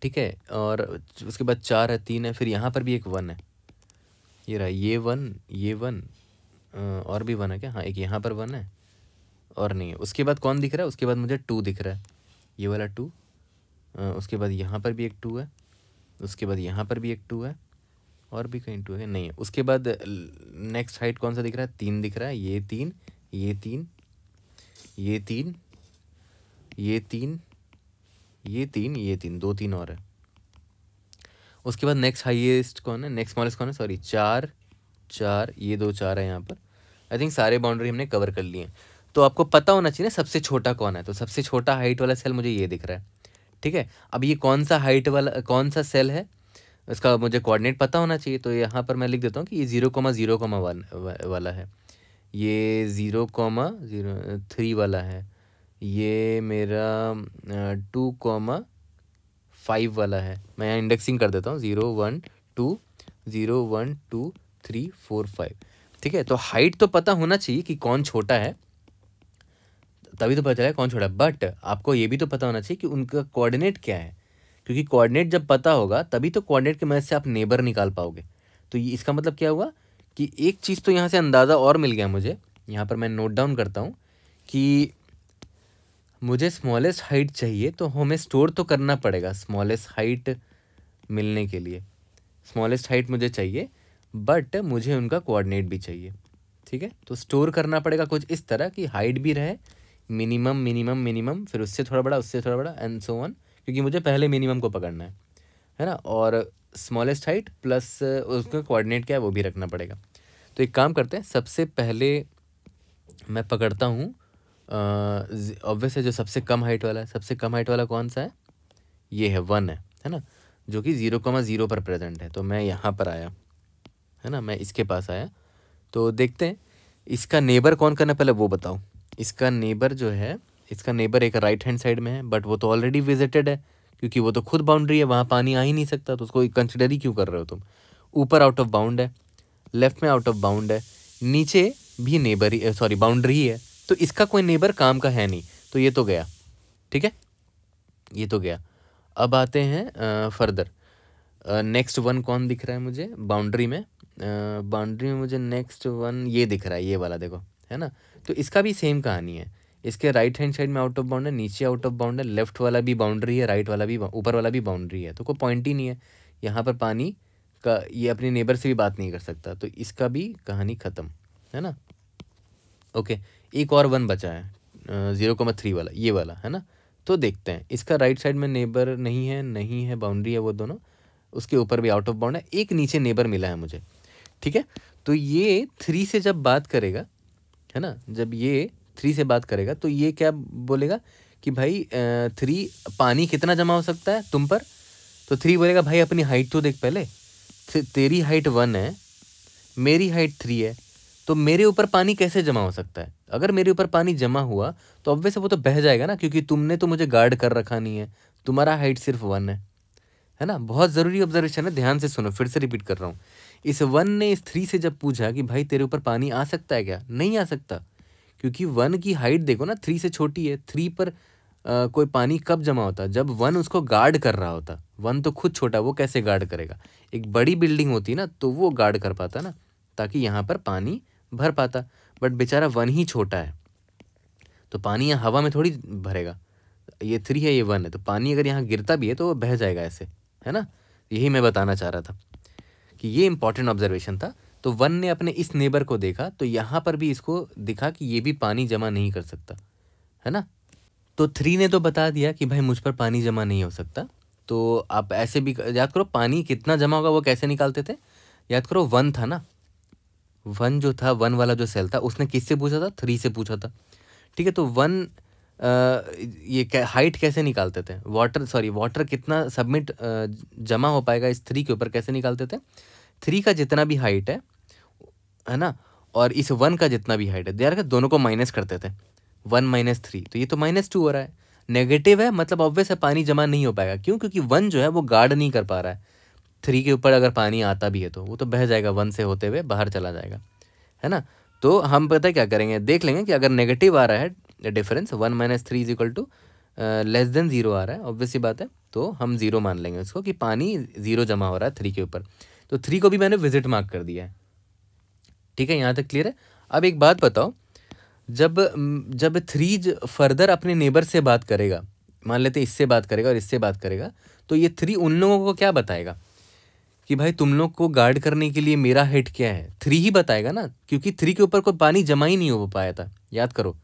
ठीक है, और उसके बाद 4 है, 3 है, फिर यहाँ पर भी एक 1 है, ये रहा, ये 1 और भी 1 है क्या, हाँ एक यहाँ पर 1 है और नहीं है। उसके बाद कौन दिख रहा है, उसके बाद मुझे 2 दिख रहा है, ये वाला 2, उसके बाद यहाँ पर भी एक 2 है, उसके बाद यहाँ पर भी एक 2 है, और भी कहीं 2 है नहीं है। उसके बाद नेक्स्ट हाइट कौन सा दिख रहा है, 3 दिख रहा है, ये 3 ये 3 ये 3 ये 3 ये 3 ये 3, 2 3 और है। उसके बाद नेक्स्ट हाईएस्ट कौन है, नेक्स्ट स्मॉलेस्ट कौन है, सॉरी 4 4, ये 2 4 है यहाँ पर। आई थिंक सारे बाउंड्री हमने कवर कर लिए हैं। तो आपको पता होना चाहिए ना सबसे छोटा कौन है, तो सबसे छोटा हाइट वाला सेल मुझे ये दिख रहा है, ठीक है। अब ये कौन सा हाइट वाला कौन सा सेल है, इसका मुझे कोऑर्डिनेट पता होना चाहिए। तो यहाँ पर मैं लिख देता हूँ कि ये 0,0,1 वाला है, ये 0,03 वाला है, ये मेरा 2,5 वाला है। मैं यहाँ इंडेक्सिंग कर देता हूँ, 0 1 2 0 1 2 3 4 5, ठीक है। तो हाइट तो पता होना चाहिए कि कौन छोटा है, तभी तो पता चला कौन छोटा है। बट आपको ये भी तो पता होना चाहिए कि उनका कोऑर्डिनेट क्या है, क्योंकि कोऑर्डिनेट जब पता होगा तभी तो कोऑर्डिनेट की मदद से आप नेबर निकाल पाओगे। तो ये इसका मतलब क्या हुआ कि एक चीज़ तो यहाँ से अंदाज़ा और मिल गया मुझे। यहाँ पर मैं नोट डाउन करता हूँ कि मुझे स्मॉलेस्ट हाइट चाहिए, तो हमें स्टोर तो करना पड़ेगा स्मॉलेस्ट हाइट मिलने के लिए। स्मॉलेस्ट हाइट मुझे चाहिए, बट मुझे उनका कोऑर्डिनेट भी चाहिए, ठीक है। तो स्टोर करना पड़ेगा कुछ इस तरह कि हाइट भी रहे, मिनिमम मिनिमम मिनिमम, फिर उससे थोड़ा बड़ा, उससे थोड़ा बड़ा, एंड सो ऑन, क्योंकि मुझे पहले मिनिमम को पकड़ना है ना, और स्मॉलेस्ट हाइट प्लस उसका कोऑर्डिनेट क्या है वो भी रखना पड़ेगा। तो एक काम करते हैं, सबसे पहले मैं पकड़ता हूँ ऑब्वियस है जो सबसे कम हाइट वाला है। सबसे कम हाइट वाला कौन सा है, ये है 1 है ना, जो कि 0,0 पर प्रेजेंट है। तो मैं यहाँ पर आया, है ना, मैं इसके पास आया। तो देखते हैं इसका नेबर कौन करना है, पहले वो बताओ। इसका नेबर जो है, इसका नेबर एक राइट हैंड साइड में है, बट वो तो ऑलरेडी विजिटेड है क्योंकि वो तो खुद बाउंड्री है, वहाँ पानी आ ही नहीं सकता, तो उसको कंसिडर ही क्यों कर रहे हो तुम। ऊपर आउट ऑफ बाउंड है, लेफ्ट में आउट ऑफ बाउंड है, नीचे भी नेबर ही, सॉरी बाउंड्री ही है, तो इसका कोई नेबर काम का है नहीं, तो ये तो गया। ठीक है, ये तो गया। अब आते हैं फर्दर। नेक्स्ट वन कौन दिख रहा है मुझे बाउंड्री में? बाउंड्री में मुझे नेक्स्ट वन ये दिख रहा है, ये वाला देखो, है ना। तो इसका भी सेम कहानी है, इसके राइट हैंड साइड में आउट ऑफ बाउंड है, नीचे आउट ऑफ बाउंड है, लेफ्ट वाला भी बाउंड्री है, राइट वाला भी, ऊपर वाला भी बाउंड्री है, तो कोई पॉइंट ही नहीं है यहाँ पर पानी का। ये अपने नेबर से भी बात नहीं कर सकता, तो इसका भी कहानी ख़त्म, है ना। ओके, एक और वन बचा है 0,3 वाला, ये वाला, है ना। तो देखते हैं, इसका राइट साइड में नेबर नहीं है, नहीं है, बाउंड्री है वो दोनों, उसके ऊपर भी आउट ऑफ बाउंड है, एक नीचे नेबर मिला है मुझे। ठीक है, तो ये 3 से जब बात करेगा, है ना, जब ये 3 से बात करेगा तो ये क्या बोलेगा कि भाई 3 पानी कितना जमा हो सकता है तुम पर? तो 3 बोलेगा भाई अपनी हाइट तो देख पहले, तेरी हाइट 1 है, मेरी हाइट 3 है, तो मेरे ऊपर पानी कैसे जमा हो सकता है? अगर मेरे ऊपर पानी जमा हुआ तो ऑब्वियस वो तो बह जाएगा ना, क्योंकि तुमने तो मुझे गार्ड कर रखा नहीं है, तुम्हारा हाइट सिर्फ 1 है ना। बहुत ज़रूरी ऑब्जर्वेशन है, ध्यान से सुनो, फिर से रिपीट कर रहा हूँ। इस 1 ने इस 3 से जब पूछा कि भाई तेरे ऊपर पानी आ सकता है क्या, नहीं आ सकता, क्योंकि 1 की हाइट देखो ना 3 से छोटी है। 3 पर कोई पानी कब जमा होता? जब 1 उसको गार्ड कर रहा होता। 1 तो खुद छोटा, वो कैसे गार्ड करेगा? एक बड़ी बिल्डिंग होती ना तो वो गार्ड कर पाता ना, ताकि यहाँ पर पानी भर पाता, बट बेचारा 1 ही छोटा है, तो पानी यहाँ हवा में थोड़ी भरेगा। ये 3 है, ये 1 है, तो पानी अगर यहाँ गिरता भी है तो वो बह जाएगा ऐसे, है ना। यही मैं बताना चाह रहा था कि ये इंपॉर्टेंट ऑब्जर्वेशन था। तो 1 ने अपने इस नेबर को देखा, तो यहाँ पर भी इसको दिखा कि ये भी पानी जमा नहीं कर सकता, है ना। तो 3 ने तो बता दिया कि भाई मुझ पर पानी जमा नहीं हो सकता। तो आप ऐसे भी याद करो, पानी कितना जमा होगा वो कैसे निकालते थे? याद करो, 1 था ना, 1 जो था, 1 वाला जो सेल था, उसने किससे पूछा था? 3 से पूछा था। ठीक है, तो 1 ये हाइट कैसे निकालते थे? वाटर कितना सबमिट जमा हो पाएगा इस 3 के ऊपर, कैसे निकालते थे? 3 का जितना भी हाइट है ना, और इस 1 का जितना भी हाइट है, यार दोनों को माइनस करते थे। 1 - 3, तो ये तो -2 हो रहा है, नेगेटिव है, मतलब ऑब्वियस है पानी जमा नहीं हो पाएगा। क्यों? क्योंकि 1 जो है वो गार्ड नहीं कर पा रहा है। 3 के ऊपर अगर पानी आता भी है तो वो तो बह जाएगा, 1 से होते हुए बाहर चला जाएगा, है ना। तो हम पता है क्या करेंगे, देख लेंगे कि अगर नेगेटिव आ रहा है डिफरेंस, 1 - 3 = लेस देन 0 आ रहा है, ऑब्वियस सी बात है, तो हम 0 मान लेंगे उसको कि पानी 0 जमा हो रहा है 3 के ऊपर। तो 3 को भी मैंने विजिट मार्क कर दिया है। ठीक है, यहाँ तक क्लियर है। अब एक बात बताओ, जब 3 फर्दर अपने नेबर से बात करेगा, मान लेते इससे बात करेगा और इससे बात करेगा, तो ये 3 उन लोगों को क्या बताएगा कि भाई तुम लोग को गार्ड करने के लिए मेरा हाइट क्या है? 3 ही बताएगा ना, क्योंकि 3 के ऊपर कोई पानी जमा ही नहीं हो पाया था। याद करो,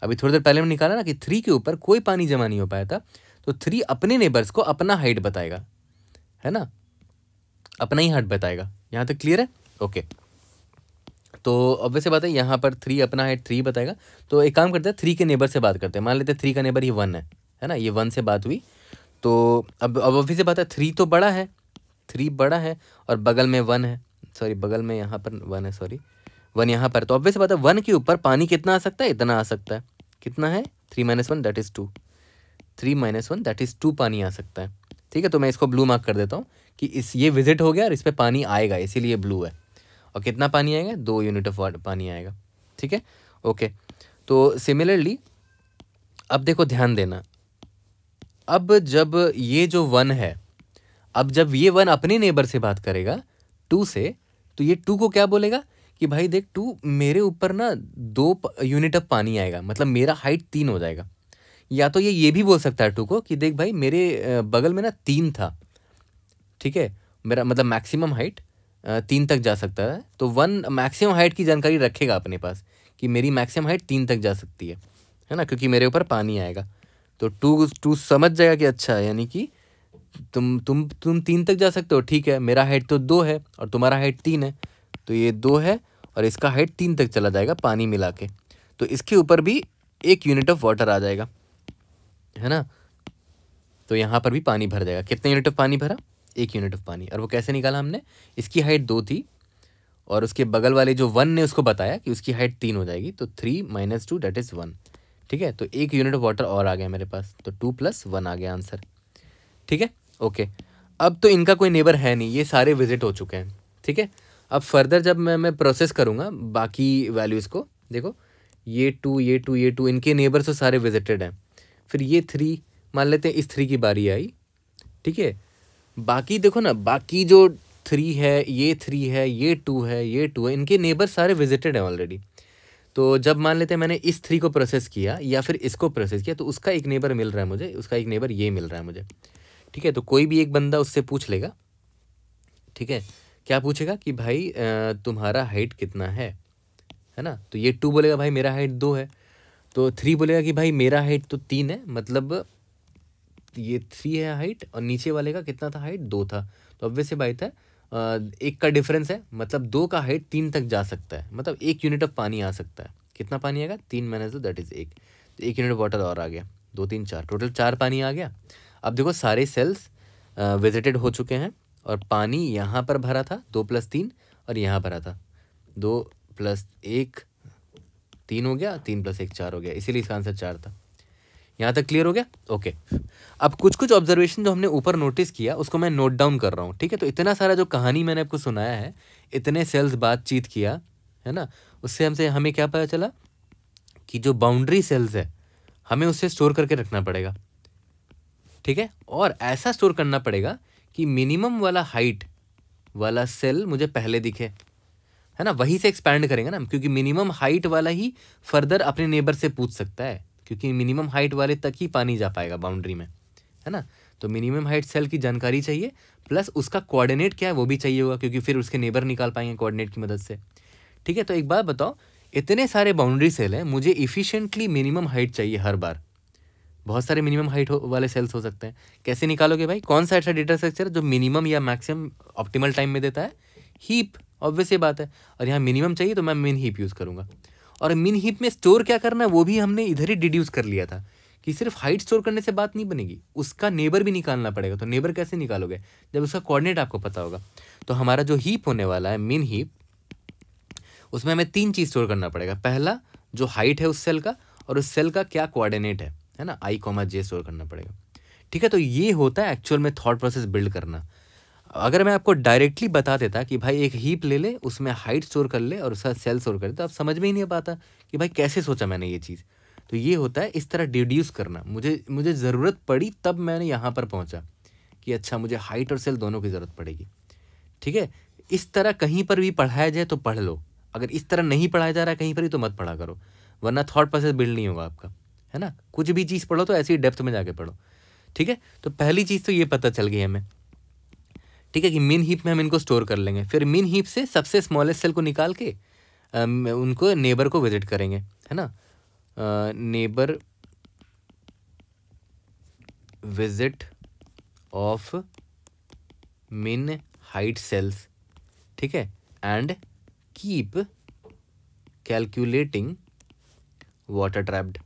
अभी थोड़ी देर पहले मैंने निकाला ना कि 3 के ऊपर कोई पानी जमा नहीं हो पाया था, तो 3 अपने नेबर्स को अपना हाइट बताएगा, है ना, अपना ही हाइट बताएगा। यहाँ तक क्लियर है? ओके, तो ऑब्वियसली बात है, यहाँ पर 3 अपना हाइट 3 बताएगा। तो एक काम करते हैं, 3 के नेबर से बात करते हैं। मान लेते हैं 3 का नेबर ही 1 है ना, ये 1 से बात हुई, तो अब ऑब्वियसली बात है 3 तो बड़ा है, 3 बड़ा है, और बगल में 1 है, सॉरी बगल में यहाँ पर 1 है, सॉरी 1 यहाँ पर। तो ऑब्वियसली बात है 1 के ऊपर पानी कितना आ सकता है? इतना आ सकता है। कितना है? 3 - 1 दैट इज़ 2, 3 - 1 दैट इज़ 2 पानी आ सकता है। ठीक है, तो मैं इसको ब्लू मार्क कर देता हूँ कि ये विजिट हो गया और इस पर पानी आएगा, इसीलिए ब्लू है। और कितना पानी आएगा? 2 यूनिट ऑफ पानी आएगा। ठीक है, ओके। तो सिमिलरली अब देखो, ध्यान देना, अब जब ये जो 1 है, अब जब ये 1 अपने नेबर से बात करेगा 2 से, तो ये 2 को क्या बोलेगा कि भाई देख 2, मेरे ऊपर ना 2 यूनिट ऑफ पानी आएगा, मतलब मेरा हाइट 3 हो जाएगा। या तो ये भी बोल सकता है 2 को कि देख भाई मेरे बगल में ना 3 था, ठीक है, मेरा मतलब मैक्सिमम हाइट 3 तक जा सकता है। तो 1 मैक्सिमम हाइट की जानकारी रखेगा अपने पास कि मेरी मैक्सिमम हाइट 3 तक जा सकती है ना, क्योंकि मेरे ऊपर पानी आएगा। तो 2 समझ जाएगा कि अच्छा, यानी कि तुम 3 तक जा सकते हो, ठीक है, मेरा हाइट तो 2 है और तुम्हारा हाइट 3 है, तो ये 2 है और इसका हाइट 3 तक चला जाएगा पानी मिला के, तो इसके ऊपर भी 1 यूनिट ऑफ वाटर आ जाएगा, है ना। तो यहाँ पर भी पानी भर जाएगा। कितने यूनिट ऑफ पानी भरा? 1 यूनिट ऑफ पानी। और वो कैसे निकाला हमने? इसकी हाइट 2 थी और उसके बगल वाले जो 1 ने उसको बताया कि उसकी हाइट 3 हो जाएगी, तो 3 - 2 दैट इज़ 1। ठीक है, तो 1 यूनिट ऑफ वाटर और आ गया मेरे पास, तो 2 + 1 आ गया आंसर। ठीक है, ओके। अब तो इनका कोई नेबर है नहीं, ये सारे विजिट हो चुके हैं। ठीक है, अब फर्दर जब मैं प्रोसेस करूँगा बाकी वैल्यूज़ को, देखो ये 2 ये 2 ये 2 इनके नेबर्स तो सारे विजिटेड हैं। फिर ये 3 मान लेते हैं, इस 3 की बारी आई। ठीक है, बाकी देखो ना, बाकी जो 3 है, ये 3 है, ये 2 है, ये 2 है, इनके नेबर सारे विजिटेड हैं ऑलरेडी। तो जब मान लेते हैं मैंने इस 3 को प्रोसेस किया या फिर इसको प्रोसेस किया, तो उसका एक नेबर मिल रहा है मुझे, उसका एक नेबर ये मिल रहा है मुझे। ठीक है, तो कोई भी एक बंदा उससे पूछ लेगा। ठीक है, क्या पूछेगा कि भाई तुम्हारा हाइट कितना है ना? तो ये 2 बोलेगा भाई मेरा हाइट 2 है। तो 3 बोलेगा कि भाई मेरा हाइट तो 3 है, मतलब ये 3 है हाइट, और नीचे वाले का कितना था हाइट? 2 था। तो ऑब्वियस सी बात है, 1 का डिफरेंस है, मतलब 2 का हाइट 3 तक जा सकता है, मतलब 1 यूनिट ऑफ पानी आ सकता है। कितना पानी आएगा? 3 - 2 दैट इज़ 1। तो 1 यूनिट वाटर और आ गया, 2 3 4, टोटल 4 पानी आ गया। अब देखो सारे सेल्स विजिटेड हो चुके हैं और पानी यहाँ पर भरा था 2 + 3, और यहाँ भरा था 2 + 1 3 हो गया, 3 + 1 4 हो गया, इसीलिए इसका आंसर 4 था। यहाँ तक क्लियर हो गया? ओके। अब कुछ कुछ ऑब्जर्वेशन जो हमने ऊपर नोटिस किया उसको मैं नोट डाउन कर रहा हूँ। ठीक है, तो इतना सारा जो कहानी मैंने आपको सुनाया है, इतने सेल्स बातचीत किया है ना, उससे हमें क्या पता चला कि जो बाउंड्री सेल्स है हमें उससे स्टोर करके रखना पड़ेगा। ठीक है, और ऐसा स्टोर करना पड़ेगा कि मिनिमम वाला हाइट वाला सेल मुझे पहले दिखे, है ना, वहीं से एक्सपैंड करेंगे ना, क्योंकि मिनिमम हाइट वाला ही फर्दर अपने नेबर से पूछ सकता है, क्योंकि मिनिमम हाइट वाले तक ही पानी जा पाएगा बाउंड्री में, है ना। तो मिनिमम हाइट सेल की जानकारी चाहिए, प्लस उसका कोऑर्डिनेट क्या है वो भी चाहिए होगा, क्योंकि फिर उसके नेबर निकाल पाएंगे कोऑर्डिनेट की मदद से। ठीक है, तो एक बात बताओ, इतने सारे बाउंड्री सेल हैं, मुझे इफिशिएंटली मिनिमम हाइट चाहिए हर बार। बहुत सारे मिनिमम हाइट वाले सेल्स हो सकते हैं, कैसे निकालोगे भाई? कौन सा ऐसा डेटा स्ट्रक्चर जो मिनिमम या मैक्सिमम ऑप्टिमल टाइम में देता है? हीप, ऑब्वियस ये बात है। और यहाँ मिनिमम चाहिए तो मैं मिन हीप यूज़ करूँगा। और मिन हीप में स्टोर क्या करना है वो भी हमने इधर ही डिड्यूस कर लिया था कि सिर्फ हाइट स्टोर करने से बात नहीं बनेगी, उसका नेबर भी निकालना पड़ेगा। तो नेबर कैसे निकालोगे? जब उसका कोऑर्डिनेट आपको पता होगा। तो हमारा जो हीप होने वाला है मिन हीप, उसमें हमें 3 चीज़ स्टोर करना पड़ेगा। पहला जो हाइट है उस सेल का, और उस सेल का क्या कोऑर्डिनेट है ना, i, j स्टोर करना पड़ेगा। ठीक है, तो ये होता है एक्चुअल में थॉट प्रोसेस बिल्ड करना। अगर मैं आपको डायरेक्टली बता देता कि भाई एक हीप ले ले, उसमें हाइट स्टोर कर ले और उसका सेल स्टोर कर ले, तो आप समझ में ही नहीं पाता कि भाई कैसे सोचा मैंने ये चीज़। तो ये होता है इस तरह डिड्यूस करना। मुझे ज़रूरत पड़ी तब मैंने यहाँ पर पहुँचा कि अच्छा मुझे हाइट और सेल दोनों की ज़रूरत पड़ेगी। ठीक है, इस तरह कहीं पर भी पढ़ाया जाए तो पढ़ लो, अगर इस तरह नहीं पढ़ाया जा रहा है कहीं पर ही तो मत पढ़ा करो, वरना थॉट प्रोसेस बिल्ड नहीं होगा आपका, है ना। कुछ भी चीज़ पढ़ो तो ऐसी डेप्थ में जाके पढ़ो। ठीक है, तो पहली चीज़ तो ये पता चल गई हमें। ठीक है, कि मिन हीप में हम इनको स्टोर कर लेंगे, फिर मिन हीप से सबसे स्मॉलेस्ट सेल को निकाल के उनको नेबर को विजिट करेंगे, है ना। नेबर विजिट ऑफ मिन हाइट सेल्स। ठीक है, and keep calculating water trapped.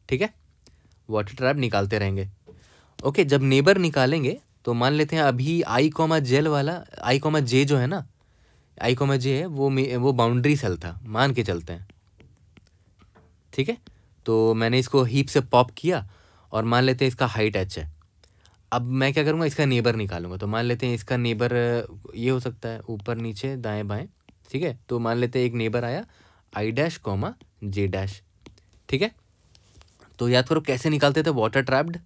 ठीक है, वाटर ट्रैप निकालते रहेंगे। ओके, जब नेबर निकालेंगे तो मान लेते हैं अभी i, j जो है ना, i, j है वो बाउंड्री सेल था, मान के चलते हैं। ठीक है, तो मैंने इसको हीप से पॉप किया और मान लेते हैं इसका हाइट h है। अब मैं क्या करूँगा, इसका नेबर निकालूंगा। तो मान लेते हैं इसका नेबर ये हो सकता है ऊपर नीचे दाएं बाएं। ठीक है, तो मान लेते हैं एक नेबर आया i', j'। ठीक है, तो याद करो कैसे निकालते थे वाटर ट्रैप्ड।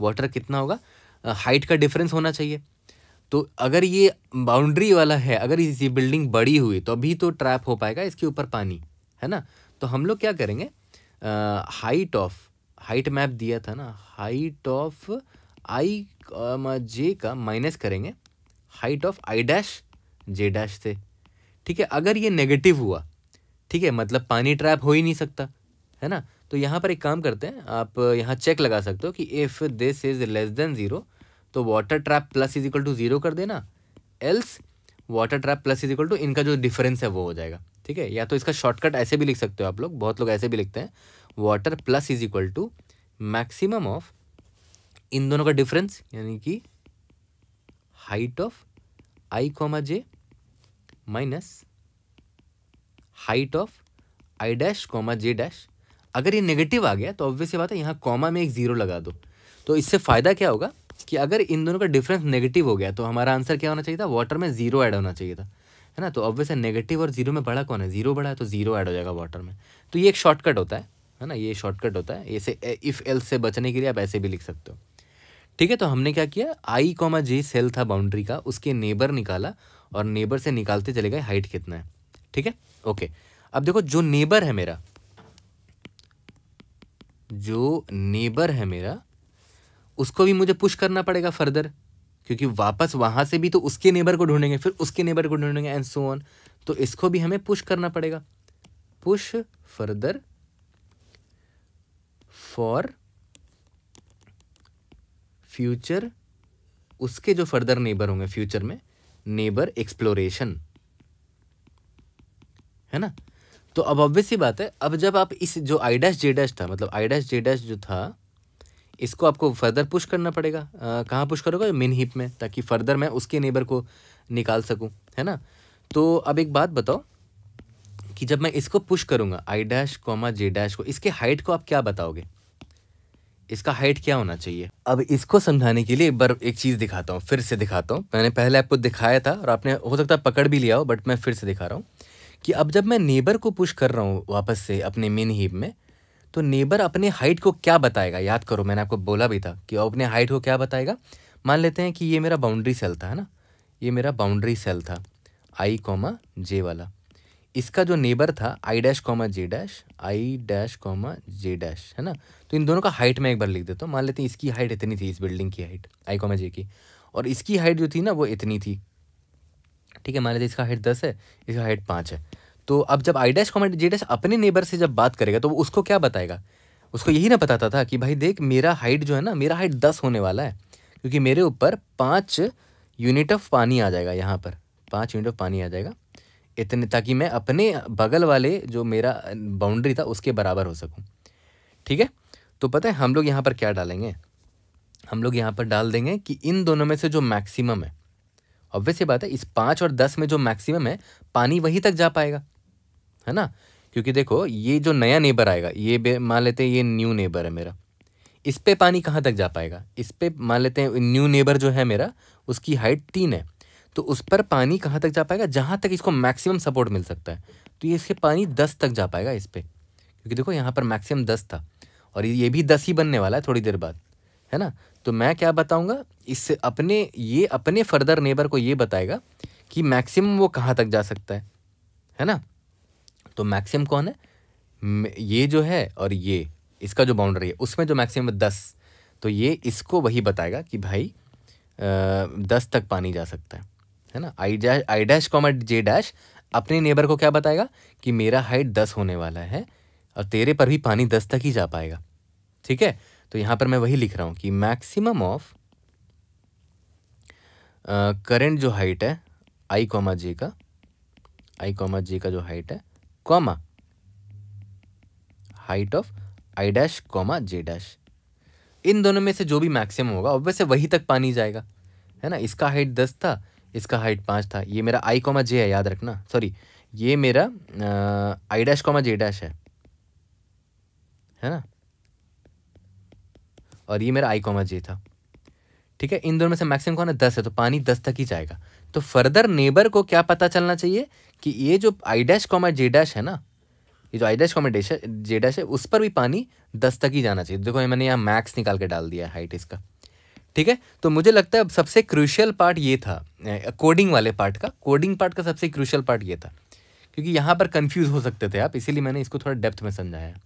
वाटर कितना होगा, हाइट का डिफरेंस होना चाहिए। तो अगर ये बाउंड्री वाला है, अगर ये बिल्डिंग बड़ी हुई तो अभी तो ट्रैप हो पाएगा इसके ऊपर पानी, है ना। तो हम लोग क्या करेंगे, हाइट मैप दिया था ना, हाइट ऑफ i, j का माइनस करेंगे हाइट ऑफ i', j' से। ठीक है, अगर ये नेगेटिव हुआ, ठीक है, मतलब पानी ट्रैप हो ही नहीं सकता, है ना। तो यहाँ पर एक काम करते हैं, आप यहाँ चेक लगा सकते हो कि if this is less than 0 तो water trap plus is equal to 0 कर देना, else water trap plus is equal to इनका जो डिफरेंस है वो हो जाएगा। ठीक है, या तो इसका शॉर्टकट ऐसे भी लिख सकते हो आप लोग, बहुत लोग ऐसे भी लिखते हैं, water plus is equal to maximum of इन दोनों का डिफरेंस यानी कि height of i comma j minus height of I dash comma J dash. अगर ये नेगेटिव आ गया तो ऑब्वियस सी बात है, यहाँ कॉमा में एक जीरो लगा दो। तो इससे फ़ायदा क्या होगा कि अगर इन दोनों का डिफरेंस नेगेटिव हो गया तो हमारा आंसर क्या होना चाहिए था, वाटर में जीरो ऐड होना चाहिए था, है ना। तो ऑब्वियस है नेगेटिव और जीरो में बड़ा कौन है, जीरो बड़ा है, तो जीरो ऐड हो जाएगा वाटर में। तो ये एक शॉर्टकट होता है ना, ये शॉर्टकट होता है। ऐसे इफ़ एल्स से बचने के लिए आप ऐसे भी लिख सकते हो, ठीक है। तो हमने क्या किया, आई कॉमा जे सेल था बाउंड्री का, उसके नेबर निकाला और नेबर से निकालते चले गए हाइट कितना है, ठीक है, ओके। अब देखो जो नेबर है मेरा, जो नेबर है मेरा, उसको भी मुझे पुश करना पड़ेगा फर्दर, क्योंकि वापस वहां से भी तो उसके नेबर को ढूंढेंगे, फिर उसके नेबर को ढूंढेंगे एंड सो ऑन। तो इसको भी हमें पुश करना पड़ेगा, पुश फर्दर फॉर फ्यूचर, उसके जो फर्दर नेबर होंगे फ्यूचर में, नेबर एक्सप्लोरेशन, है ना। तो अब ऑब्वियस सी बात है, अब जब आप इस जो आई डैश जे डैश था, मतलब आई डैश जे डैश जो था, इसको आपको फर्दर पुश करना पड़ेगा। कहाँ पुश करोगे, मिन हीप में, ताकि फर्दर मैं उसके नेबर को निकाल सकूं, है ना। तो अब एक बात बताओ कि जब मैं इसको पुश करूंगा आई डैश कॉमा जे डैश को, इसके हाइट को आप क्या बताओगे, इसका हाइट क्या होना चाहिए। अब इसको समझाने के लिए एक बार एक चीज़ दिखाता हूँ, फिर से दिखाता हूँ। मैंने पहले आपको दिखाया था और आपने हो सकता है पकड़ भी लिया हो, बट मैं फिर से दिखा रहा हूँ कि अब जब मैं नेबर को पुश कर रहा हूँ वापस से अपने मिन हीप में, तो नेबर अपने हाइट को क्या बताएगा, याद करो मैंने आपको बोला भी था कि अपने हाइट को क्या बताएगा। मान लेते हैं कि ये मेरा बाउंड्री सेल था, है ना, ये मेरा बाउंड्री सेल था आई कॉमा जे वाला। इसका जो नेबर था आई डैश कॉमा जे डैश, आई डैश कॉमा जे डैश, है ना। तो इन दोनों का हाइट मैं एक बार लिख देता हूँ। मान लेते हैं इसकी हाइट इतनी थी, इस बिल्डिंग की हाइट आई कॉमा जे की, और इसकी हाइट जो थी ना वो इतनी थी, ठीक है। मान लेते हैं इसका हाइट 10 है, इसका हाइट 5 है। तो अब जब आई डैश कॉमा जे डैश अपने नेबर से जब बात करेगा तो वो उसको क्या बताएगा, उसको यही ना बताता था कि भाई देख मेरा हाइट जो है ना, मेरा हाइट 10 होने वाला है, क्योंकि मेरे ऊपर 5 यूनिट ऑफ पानी आ जाएगा, यहाँ पर 5 यूनिट ऑफ पानी आ जाएगा इतने, ताकि मैं अपने बगल वाले जो मेरा बाउंड्री था उसके बराबर हो सकूं, ठीक है। तो पता है हम लोग यहाँ पर क्या डालेंगे, हम लोग यहाँ पर डाल देंगे कि इन दोनों में से जो मैक्सिमम है, ऑब्वियस बात है इस 5 और 10 में जो मैक्सिमम है पानी वहीं तक जा पाएगा, है ना। क्योंकि देखो ये जो नया नेबर आएगा, ये मान लेते हैं ये न्यू नेबर है मेरा, इस पे पानी कहाँ तक जा पाएगा, इस पे मान लेते हैं न्यू नेबर जो है मेरा, उसकी हाइट 3 है, तो उस पर पानी कहाँ तक जा पाएगा, जहाँ तक इसको मैक्सिमम सपोर्ट मिल सकता है। तो ये इसके पानी 10 तक जा पाएगा इस पे, क्योंकि देखो यहाँ पर मैक्सिमम 10 था और ये भी 10 ही बनने वाला है थोड़ी देर बाद, है ना। तो मैं क्या बताऊँगा, इससे अपने ये अपने फर्दर नेबर को ये बताएगा कि मैक्सिमम वो कहाँ तक जा सकता है ना। तो मैक्सिमम कौन है, ये जो है और ये इसका जो बाउंड्री है उसमें जो मैक्सिमम 10, तो ये इसको वही बताएगा कि भाई 10 तक पानी जा सकता है ना। आई डैश कॉमा जे डैश अपने नेबर को क्या बताएगा कि मेरा हाइट 10 होने वाला है और तेरे पर भी पानी 10 तक ही जा पाएगा, ठीक है। तो यहाँ पर मैं वही लिख रहा हूँ कि मैक्सिमम ऑफ करंट जो हाइट है आई कॉमा जे का, आई कॉमा जे का जो हाइट है, comma height of I dash comma J dash, इन दोनों में से जो भी मैक्सिमम होगा ऑब्वियसली वहीं तक पानी जाएगा, है ना। इसका हाइट 10 था, इसका हाइट 5 था, ये मेरा आई कॉमा जे है, याद रखना, सॉरी ये मेरा आई डैश कॉमा जे डैश है ना, और ये मेरा आई कॉमा जे था, ठीक है। इन दोनों में से मैक्सिमम कौन है, 10 है, तो पानी 10 तक ही जाएगा। तो फर्दर नेबर को क्या पता चलना चाहिए कि ये जो आई डैश कॉमा जे डैश है ना, ये जो आई डैश कॉमा जे डैश है उस पर भी पानी 10 तक ही जाना चाहिए। देखो मैंने यहाँ मैक्स निकाल के डाल दिया है हाइट इसका, ठीक है। तो मुझे लगता है अब सबसे क्रूशियल पार्ट ये था, कोडिंग वाले पार्ट का, कोडिंग पार्ट का सबसे क्रूशियल पार्ट ये था, क्योंकि यहाँ पर कंफ्यूज हो सकते थे आप, इसीलिए मैंने इसको थोड़ा डेप्थ में समझाया है।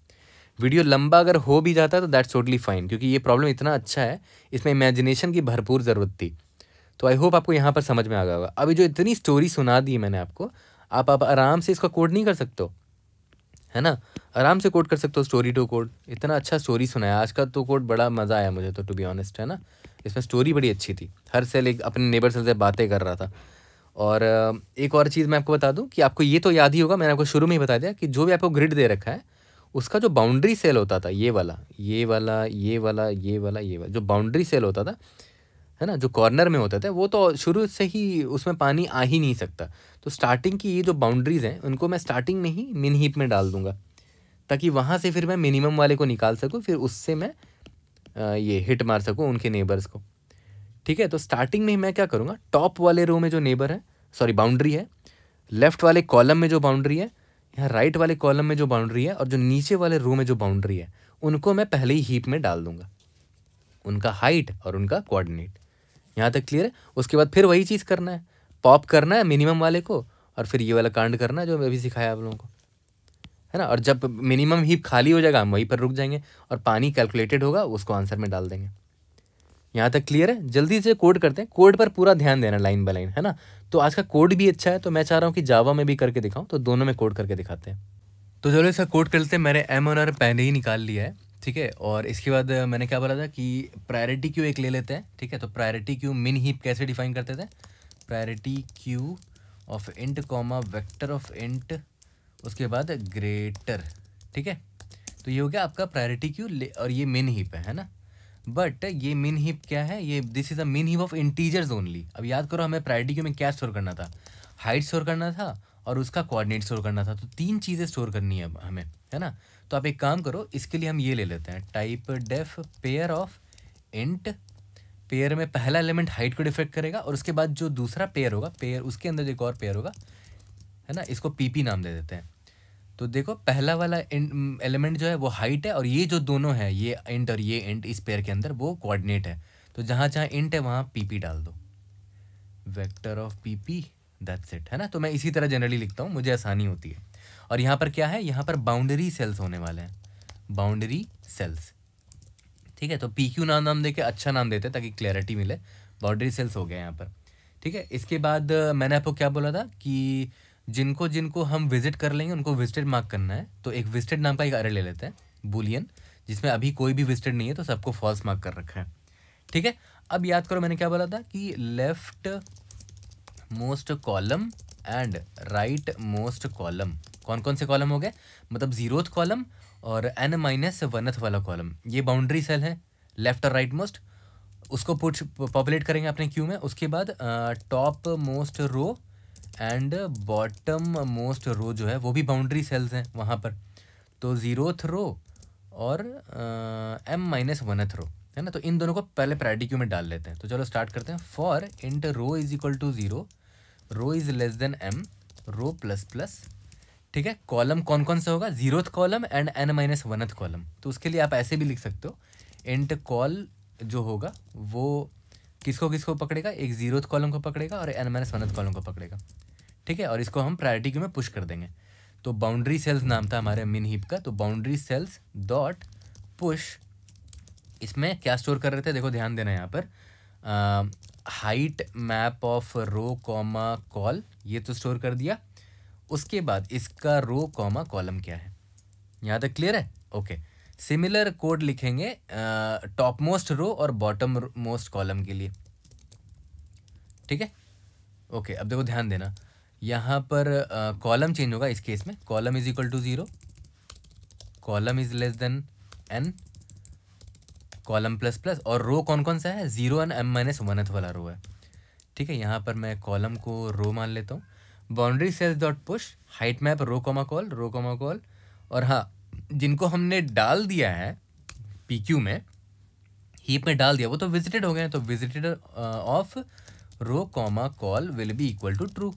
वीडियो लंबा अगर हो भी जाता है तो दैट्स टोटली फाइन, क्योंकि ये प्रॉब्लम इतना अच्छा है, इसमें इमेजिनेशन की भरपूर ज़रूरत थी। तो आई होप आपको यहाँ पर समझ में आ गया होगा। अभी जो इतनी स्टोरी सुना दी मैंने आपको, आप आराम से इसका कोड नहीं कर सकते हो, है ना, आराम से कोड कर सकते हो, स्टोरी टू कोड, इतना अच्छा स्टोरी सुनाया आज का तो कोड, बड़ा मज़ा आया मुझे तो, टू बी ऑनेस्ट, है ना। इसमें स्टोरी बड़ी अच्छी थी, हर सेल एक अपने नेबर सेल से बातें कर रहा था। और एक और चीज़ मैं आपको बता दूं कि आपको ये तो याद ही होगा, मैंने आपको शुरू में ही बता दिया कि जो भी आपको ग्रिड दे रखा है उसका जो बाउंड्री सेल होता था, ये वाला ये वाला ये वाला ये वाला ये वाला, जो बाउंड्री सेल होता था है ना, जो कॉर्नर में होता था, वो तो शुरू से ही उसमें पानी आ ही नहीं सकता। तो स्टार्टिंग की ये जो बाउंड्रीज हैं उनको मैं स्टार्टिंग में ही मिन हीप में डाल दूंगा, ताकि वहाँ से फिर मैं मिनिमम वाले को निकाल सकूँ, फिर उससे मैं ये हिट मार सकूँ उनके नेबर्स को। ठीक है, तो स्टार्टिंग में ही मैं क्या करूँगा, टॉप वाले रो में जो नेबर है, सॉरी बाउंड्री है, लेफ्ट वाले कॉलम में जो बाउंड्री है, यहाँ राइट वाले कॉलम में जो बाउंड्री है, और जो नीचे वाले रो में जो बाउंड्री है, उनको मैं पहले ही हीप में डाल दूंगा, उनका हाइट और उनका कोऑर्डिनेट। यहाँ तक क्लियर है? उसके बाद फिर वही चीज़ करना है, पॉप करना है मिनिमम वाले को, और फिर ये वाला कांड करना है जो मैं अभी सिखाया आप लोगों को, है ना। और जब मिनिमम हीप खाली हो जाएगा हम वहीं पर रुक जाएंगे, और पानी कैलकुलेटेड होगा उसको आंसर में डाल देंगे। यहाँ तक क्लियर है? जल्दी से कोड करते हैं, कोड पर पूरा ध्यान देना लाइन बाय लाइन, है ना। तो आज का कोड भी अच्छा है, तो मैं चाह रहा हूँ कि जावा में भी करके दिखाऊँ, तो दोनों में कोड करके दिखाते हैं। तो चलो इसका कोड करते हैं। मैंने एम और आर पहले ही निकाल लिया है, ठीक है। और इसके बाद मैंने क्या बोला था कि प्रायोरिटी क्यू एक ले लेते हैं, ठीक है। तो प्रायोरिटी क्यू मिन हीप कैसे डिफाइन करते थे, priority queue of int comma vector of int, उसके बाद ग्रेटर, ठीक है। तो ये हो गया आपका प्रायोरिटी क्यू, और ये मिन हीप है ना। बट ये मिन हीप क्या है, ये दिस इज अ मिन हीप ऑफ इंटीजर्स ओनली। अब याद करो हमें प्रायोरिटी क्यू में क्या स्टोर करना था, हाइट स्टोर करना था और उसका कोऑर्डिनेट स्टोर करना था। तो 3 चीज़ें स्टोर करनी है हमें, है ना। तो आप एक काम करो, इसके लिए हम ये ले लेते हैं, typedef pair of int. Pair में पहला एलिमेंट हाइट को डिफाइन करेगा, और उसके बाद जो दूसरा पेयर होगा, पेयर उसके अंदर एक और पेयर होगा, है ना। इसको पीपी नाम दे देते हैं। तो देखो पहला वाला एलिमेंट जो है वो हाइट है, और ये जो दोनों है, ये इंट और ये इंट, इस पेयर के अंदर वो कोऑर्डिनेट है। तो जहाँ जहाँ इंट है वहाँ पीपी डाल दो, vector of PP, that's it, है ना। तो मैं इसी तरह जनरली लिखता हूँ, मुझे आसानी होती है। और यहाँ पर क्या है, यहाँ पर बाउंड्री सेल्स होने वाले हैं, बाउंड्री सेल्स, ठीक है। तो पी क्यू नाम दे के अच्छा नाम देते हैं ताकि क्लैरिटी मिले। बाउंड्री सेल्स हो गया यहाँ पर, ठीक है। इसके बाद मैंने आपको क्या बोला था कि जिनको जिनको हम विजिट कर लेंगे उनको विजिटेड मार्क करना है। तो एक विजिटेड नाम का एक अरे ले लेते हैं, बुलियन, जिसमें अभी कोई भी विजिटेड नहीं है, तो सबको फॉल्स मार्क कर रखा है, ठीक है। अब याद करो मैंने क्या बोला था कि left most column and right most column, कौन कौन से कॉलम हो गए, मतलब 0th कॉलम और n-1th वाला कॉलम, ये बाउंड्री सेल है, लेफ्ट और राइट मोस्ट। उसको पॉपुलेट करेंगे अपने क्यू में। उसके बाद top most row and bottom most row जो है वो भी बाउंड्री सेल्स हैं वहाँ पर। तो 0th रो और m-1th रो, है ना। तो इन दोनों को पहले प्रायोरिटी क्यू में डाल लेते हैं। तो चलो स्टार्ट करते हैं। For int row is equal to 0, row is less than m, row plus plus, ठीक है। कॉलम कौन कौन सा होगा, 0th column and n-1th column. तो उसके लिए आप ऐसे भी लिख सकते हो, इंट कॉल जो होगा वो किसको किसको पकड़ेगा, एक 0th कॉलम को पकड़ेगा और n-1th कॉलम को पकड़ेगा, ठीक है। और इसको हम प्रायोरिटी क्यू में पुश कर देंगे। तो बाउंड्री सेल्स नाम था हमारे मिन हीप का। तो बाउंड्री सेल्स डॉट पुश, इसमें क्या स्टोर कर रहे थे, देखो ध्यान देना यहाँ पर, height map of row comma col, ये तो स्टोर कर दिया। उसके बाद इसका रो कॉमा कॉलम क्या है, यहाँ तक क्लियर है? ओके। सिमिलर कोड लिखेंगे टॉप मोस्ट रो और बॉटम मोस्ट कॉलम के लिए, ठीक है। ओके, अब देखो ध्यान देना, यहाँ पर कॉलम चेंज होगा इस केस में, column is equal to 0, column is less than n, column plus plus, और रो कौन कौन सा है, 0 एंड m-1th वाला रो है, ठीक है। यहाँ पर मैं कॉलम को रो मान लेता हूँ। Boundary cells dot push height map row comma col, row comma col. और हाँ, जिनको हमने डाल दिया है पी क्यू में, हीप में डाल दिया, वो तो विजिटेड हो गए हैं। तो visited of row comma col will be equal to true,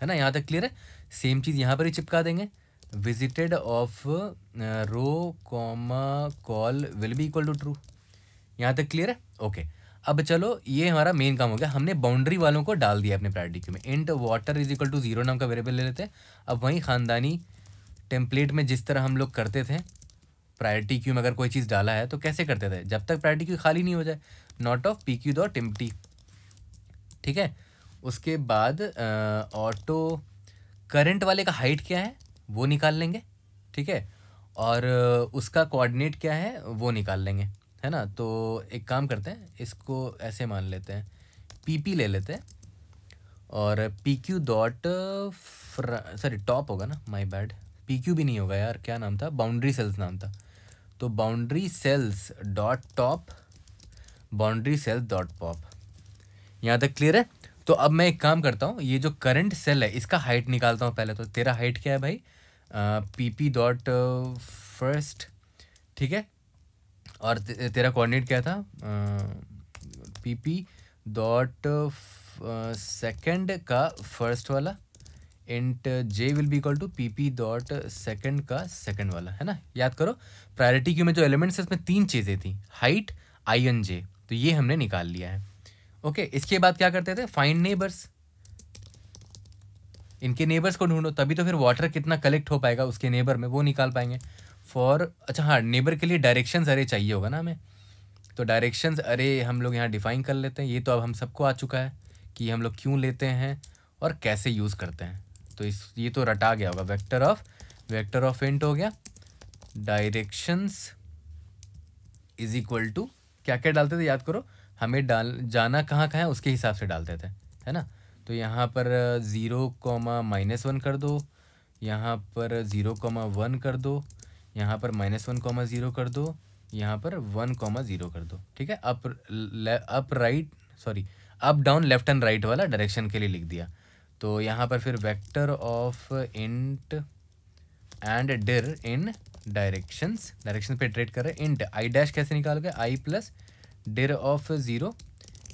है ना। यहाँ तक क्लियर है? सेम चीज़ यहाँ पर ही चिपका देंगे, visited of row comma col will be equal to true. यहाँ तक क्लियर है? ओके। अब चलो, ये हमारा मेन काम हो गया, हमने बाउंड्री वालों को डाल दिया अपने प्रायोरिटी क्यू में। Int water is equal to 0 नाम का वेरिएबल ले लेते हैं। अब वहीं खानदानी टेम्पलेट में जिस तरह हम लोग करते थे, प्रायोरिटी क्यू में अगर कोई चीज़ डाला है तो कैसे करते थे, जब तक प्रायोरिटी क्यू खाली नहीं हो जाए, not of P Q dot empty, ठीक है। उसके बाद ऑटो करंट वाले का हाइट क्या है वो निकाल लेंगे, ठीक है। और उसका कोऑर्डिनेट क्या है वो निकाल लेंगे, है ना। तो एक काम करते हैं, इसको ऐसे मान लेते हैं, पीपी ले लेते हैं, और P Q dot sorry top होगा ना, माय बैड, PQ भी नहीं होगा यार, क्या नाम था, बाउंड्री सेल्स नाम था। तो boundary cells dot top, boundary cells dot pop. यहाँ तक क्लियर है। तो अब मैं एक काम करता हूँ, ये जो करंट सेल है इसका हाइट निकालता हूँ पहले। तो तेरा हाइट क्या है भाई, PP डॉट फर्स्ट, ठीक है। और तेरा कोऑर्डिनेट क्या था, PP डॉट सेकेंड का फर्स्ट वाला int J will be equal to PP dot second का सेकेंड वाला, है ना। याद करो प्रायोरिटी क्यू में जो एलिमेंट्स है इसमें 3 चीज़ें थी, हाइट, INJ, तो ये हमने निकाल लिया है। ओके, इसके बाद क्या करते थे, फाइंड नेबर्स, इनके नेबर्स को ढूंढो, तभी तो फिर वाटर कितना कलेक्ट हो पाएगा उसके नेबर में, वो निकाल पाएंगे। फॉर, अच्छा हाँ, नेबर के लिए डायरेक्शंस अरे चाहिए होगा ना हमें, तो डायरेक्शंस अरे हम लोग यहाँ डिफाइन कर लेते हैं। ये तो अब हम सबको आ चुका है कि हम लोग क्यों लेते हैं और कैसे यूज़ करते हैं। तो ये तो रटा गया होगा, वेक्टर ऑफ इंट हो गया, डायरेक्शंस इज इक्वल टू, क्या क्या डालते थे याद करो, हमें जाना कहाँ कहाँ है उसके हिसाब से डालते थे, है ना। तो यहाँ पर 0,-1 कर दो, यहाँ पर 0,1 कर दो, यहाँ पर -1,0 कर दो, यहाँ पर 1,0 कर दो, ठीक है। Up right, sorry up down left and right वाला डायरेक्शन के लिए लिख दिया। तो यहाँ पर फिर vector of int and dir in directions पे इटरेट कर रहे हैं। इंट आई डैश कैसे निकालोगे, i plus dir of 0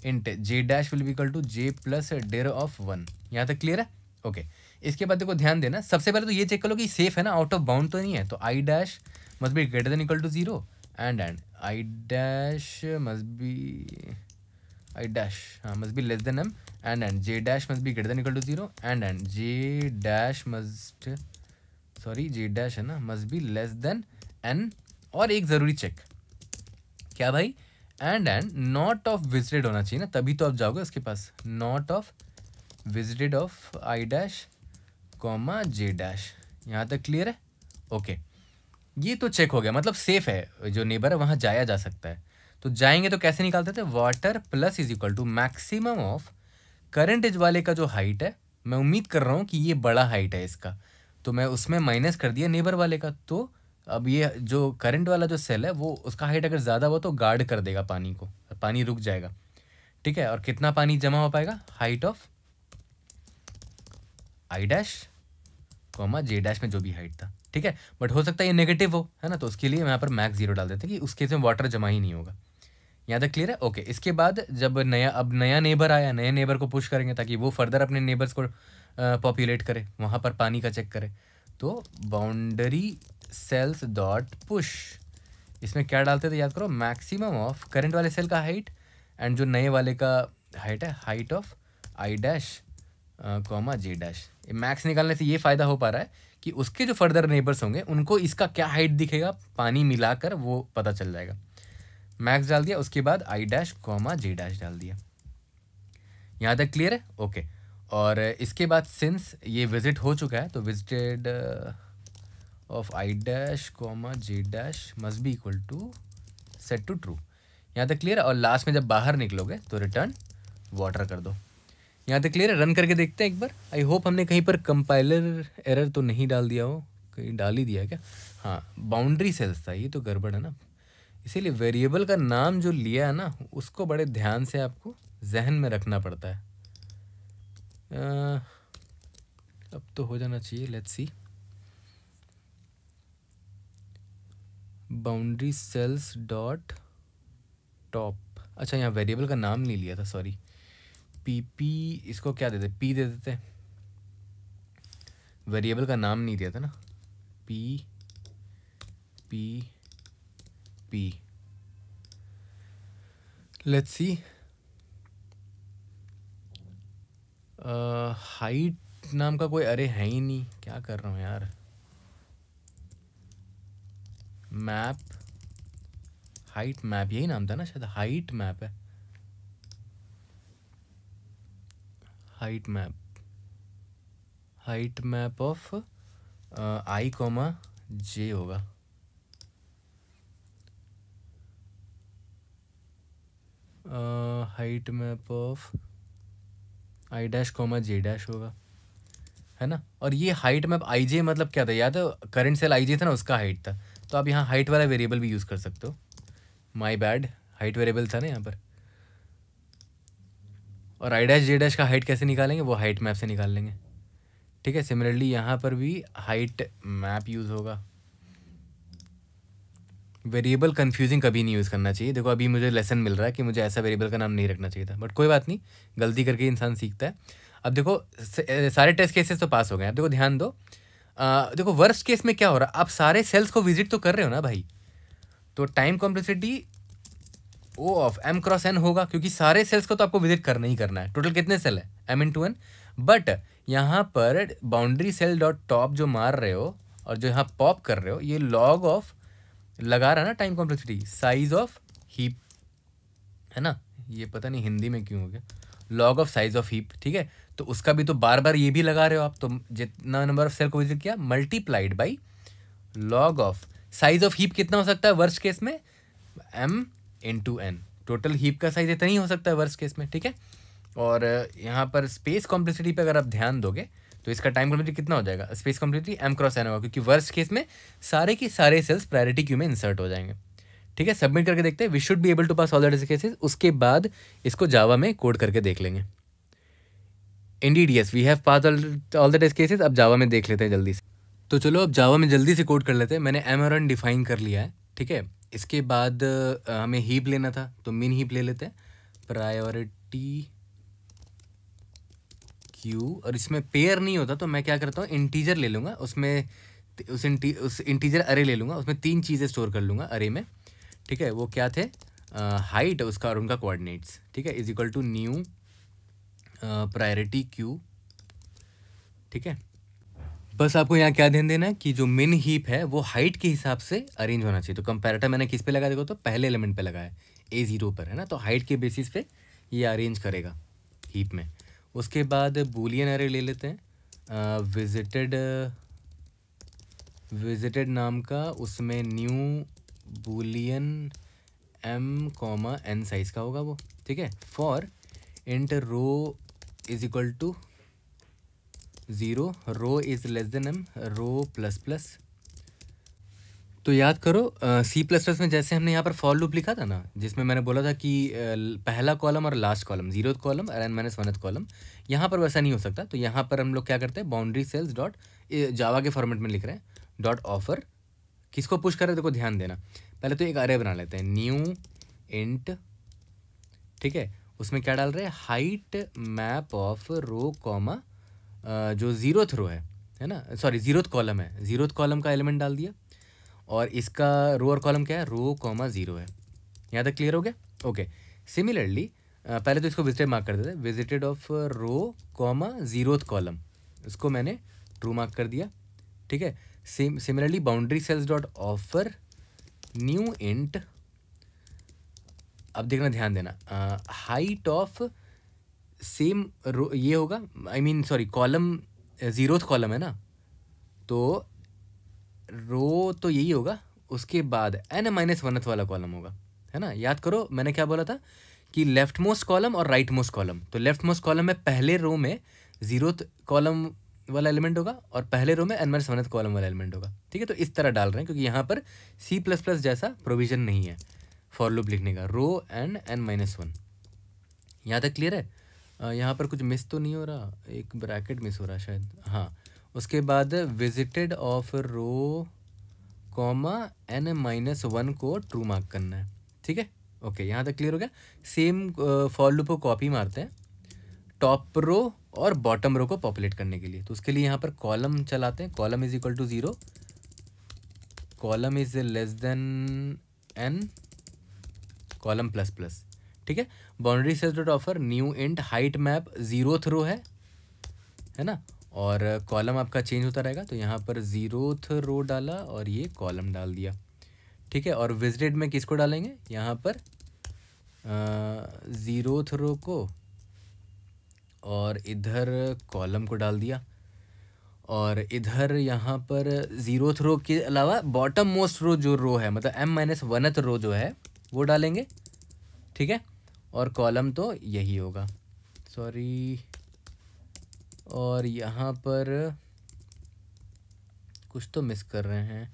int J dash will be equal to j plus dir of 1। यहाँ तक क्लियर है। ओके, इसके बाद देखो ध्यान देना, सबसे पहले तो ये चेक करो कि सेफ है ना, आउट ऑफ बाउंड तो नहीं है। तो i dash must be greater than equal to 0 and i dash must be, i dash हाँ must be less than m and j dash must be greater than equal to 0 and j dash must, sorry j dash है ना, must be less than n. और एक ज़रूरी check, क्या भाई, and not of visited होना चाहिए ना, तभी तो आप जाओगे उसके पास। Not of visited of I dash comma J dash. यहाँ तक क्लियर है। ओके, ये तो चेक हो गया, मतलब सेफ है, जो नेबर है वहाँ जाया जा सकता है। तो जाएंगे तो कैसे निकालते थे, water plus is equal to maximum of current edge वाले का जो हाइट है, मैं उम्मीद कर रहा हूँ कि ये बड़ा हाइट है इसका, तो मैं उसमें माइनस कर दिया नेबर वाले का। तो अब ये जो करंट वाला जो सेल है वो, उसका हाइट अगर ज़्यादा हो तो गार्ड कर देगा पानी को, पानी रुक जाएगा, ठीक है। और कितना पानी जमा हो पाएगा, height of I dash comma J dash में जो भी हाइट था, ठीक है। बट हो सकता है ये नेगेटिव हो, है ना, तो उसके लिए यहाँ पर मैक्स 0 डाल देते हैं कि उसके से वाटर जमा ही नहीं होगा। यहाँ तक क्लियर है। ओके, इसके बाद जब नया नेबर आया, नए नेबर को पुश करेंगे ताकि वो फर्दर अपने नेबर्स को पॉपुलेट करे, वहाँ पर पानी का चेक करे। तो बाउंड्री सेल्स डॉट पुश, इसमें क्या डालते थे याद करो, मैक्सिमम ऑफ करंट वाले सेल का हाइट एंड जो नए वाले का हाइट है, height of I dash comma J dash. Max निकालने से ये फ़ायदा हो पा रहा है कि उसके जो फर्दर नेबर्स होंगे उनको इसका क्या हाइट दिखेगा, पानी मिलाकर वो पता चल जाएगा। मैक्स डाल दिया, उसके बाद आई डैश कॉमा जे डैश डाल दिया। यहाँ तक क्लियर है। ओके, और इसके बाद सिंस ये विजिट हो चुका है तो visited of I dash comma J dash must be equal to set to true. यहाँ तक क्लियर है। और लास्ट में जब बाहर निकलोगे तो रिटर्न वाटर कर दो। यहाँ तक क्लियर है। रन करके देखते हैं एक बार। आई होप हमने कहीं पर कंपाइलर एरर तो नहीं डाल दिया हो, कहीं डाल ही दिया है क्या। हाँ, बाउंड्री सेल्स था, ये तो गड़बड़ है ना, इसीलिए वेरिएबल का नाम जो लिया है ना उसको बड़े ध्यान से आपको जहन में रखना पड़ता है। अब तो हो जाना चाहिए, let's see. Boundary cells dot top, अच्छा यहाँ वेरिएबल का नाम नहीं लिया था, सॉरी। पीपी, इसको क्या देते, पी दे देते, वेरिएबल का नाम नहीं दिया था ना। P P P, let's see. Height नाम का कोई अरे है ही नहीं, क्या कर रहा हूँ यार। मैप, हाइट मैप, यही नाम था ना शायद, हाइट मैप है, height map, height map of i comma j होगा। Height map of I dash comma J dash होगा, है ना। और ये हाइट मैप आई जे मतलब क्या था, याद है करंट सेल आई जे था ना, उसका हाइट था। तो आप यहाँ हाइट वाला वेरिएबल भी यूज़ कर सकते हो। माई बैड, हाइट वेरिएबल था ना यहाँ पर। और आई डैश जे डैश का हाइट कैसे निकालेंगे, वो हाइट मैप से निकाल लेंगे। ठीक है, सिमिलरली यहाँ पर भी हाइट मैप यूज़ होगा। वेरिएबल कंफ्यूजिंग कभी नहीं यूज़ करना चाहिए। देखो अभी मुझे लेसन मिल रहा है कि मुझे ऐसा वेरिएबल का नाम नहीं रखना चाहिए था, बट कोई बात नहीं, गलती करके इंसान सीखता है। अब देखो सारे टेस्ट केसेस तो पास हो गए। अब देखो ध्यान दो, देखो वर्स्ट केस में क्या हो रहा है, आप सारे सेल्स को विजिट तो कर रहे हो ना भाई, तो time complexity O of M cross N होगा, क्योंकि सारे सेल्स को तो आपको विजिट करना ही करना है। टोटल कितने सेल है, M into N. But यहाँ पर बाउंड्री सेल डॉट टॉप जो मार रहे हो और जो यहाँ पॉप कर रहे हो, ये लॉग ऑफ लगा रहा है ना time complexity, size of heap, है ना। ये पता नहीं हिंदी में क्यों हो गया, log of size of heap. ठीक है, तो उसका भी तो बार बार ये भी लगा रहे हो आप, तो जितना नंबर ऑफ सेल को विजिट किया multiplied by log of size of heap कितना हो सकता है वर्स्ट केस में, M into N. Total heap का साइज इतना ही हो सकता है वर्स्ट केस में। ठीक है, और यहाँ पर स्पेस कॉम्प्लेक्सिटी पे अगर आप ध्यान दोगे तो इसका टाइम कॉम्प्लेक्सिटी कितना हो जाएगा, space complexity M cross N होगा, क्योंकि वर्स्ट केस में सारे के सारे सेल्स प्रायोरिटी क्यू में इंसर्ट हो जाएंगे। ठीक है, सबमिट करके देखते हैं। We should be able to pass all the test cases. उसके बाद इसको जावा में कोड करके देख लेंगे। Indeed yes, we have pass all the test cases. अब जावा में देख लेते हैं जल्दी से। तो चलो अब जावा में जल्दी से कोड कर लेते हैं। मैंने एम और एन डिफाइन कर लिया है। ठीक है, इसके बाद हमें हीप लेना था, तो मिन हीप ले लेते हैं, प्रायोरिटी क्यू। और इसमें पेयर नहीं होता तो मैं क्या करता हूँ, इंटीजर ले लूँगा, उसमें उस इंटीजर अरे ले लूँगा, उसमें 3 चीज़ें स्टोर कर लूँगा अरे में। ठीक है, वो क्या थे, हाइट उसका और उनका कोऑर्डिनेट्स। ठीक है, is equal to new priority queue. ठीक है, बस आपको यहाँ क्या ध्यान देना है कि जो मिन हीप है वो हाइट के हिसाब से अरेंज होना चाहिए। तो कंपैरेटर मैंने किस पे लगा, देखो तो पहले एलिमेंट पे लगाया, A0 पर, है ना। तो हाइट के बेसिस पे ये अरेंज करेगा हीप में। उसके बाद बूलियन अरे ले लेते हैं, विजिटेड नाम का, उसमें new boolean m comma n size का होगा वो। ठीक है, for int row is equal to 0, row is less than m, row plus plus. तो याद करो सी प्लस प्लस में जैसे हमने यहाँ पर फॉर लूप लिखा था ना, जिसमें मैंने बोला था कि पहला कॉलम और लास्ट कॉलम, 0th कॉलम और n-1th कॉलम, यहाँ पर वैसा नहीं हो सकता। तो यहाँ पर हम लोग क्या करते हैं, बाउंड्री सेल्स डॉट, जावा के फॉर्मेट में लिख रहे हैं, डॉट ऑफर, किसको पुश कर रहे हैं, देखो ध्यान देना। पहले तो एक अरे बना लेते हैं, न्यू इंट। ठीक है, उसमें क्या डाल रहे हैं, height map of row comma जो 0th रो है ना, सॉरी 0th कॉलम है, 0th कॉलम का एलिमेंट डाल दिया। और इसका रो और कॉलम क्या है, रो कॉमा 0 है। यहाँ तक क्लियर हो गया। ओके, सिमिलरली पहले तो इसको विजिटेड मार्क कर देते हैं, visited of row comma 0th column, इसको मैंने ट्रू मार्क कर दिया। ठीक है, similarly boundary cells dot offer new int. अब देखना, ध्यान देना, हाइट ऑफ सेम रो ये होगा, I mean sorry column 0th column है ना, तो रो तो यही होगा, उसके बाद n-1th वाला कॉलम होगा, है ना। याद करो मैंने क्या बोला था कि लेफ्ट मोस्ट कॉलम और राइट मोस्ट कॉलम। तो लेफ्ट मोस्ट कॉलम में पहले रो में 0th कॉलम वाला एलिमेंट होगा और पहले रो में n-1th कॉलम वाला एलिमेंट होगा। ठीक है, तो इस तरह डाल रहे हैं क्योंकि यहाँ पर C++ जैसा प्रोविजन नहीं है फॉर लूप लिखने का, रो एंड n-1। यहाँ तक क्लियर है। यहाँ पर कुछ मिस तो नहीं हो रहा, एक ब्रैकेट मिस हो रहा है शायद, हाँ। उसके बाद visited of row comma n-1 को ट्रू मार्क करना है। ठीक है, ओके, यहाँ तक क्लियर हो गया। सेम फॉर लूप को कॉपी मारते हैं टॉप रो और बॉटम रो को पॉपुलेट करने के लिए। तो उसके लिए यहाँ पर कॉलम चलाते हैं, column is equal to 0, column is less than n, column plus plus. ठीक है, boundary cells dot offer new int height map 0th row है ना, और कॉलम आपका चेंज होता रहेगा। तो यहाँ पर 0th रो डाला और ये कॉलम डाल दिया। ठीक है, और विजिटेड में किसको डालेंगे, यहाँ पर 0th रो को और इधर कॉलम को डाल दिया, और इधर यहाँ पर 0th रो के अलावा बॉटम मोस्ट रो जो रो है, मतलब m-1th रो जो है वो डालेंगे। ठीक है, और कॉलम तो यही होगा, सॉरी, और यहाँ पर कुछ तो मिस कर रहे हैं।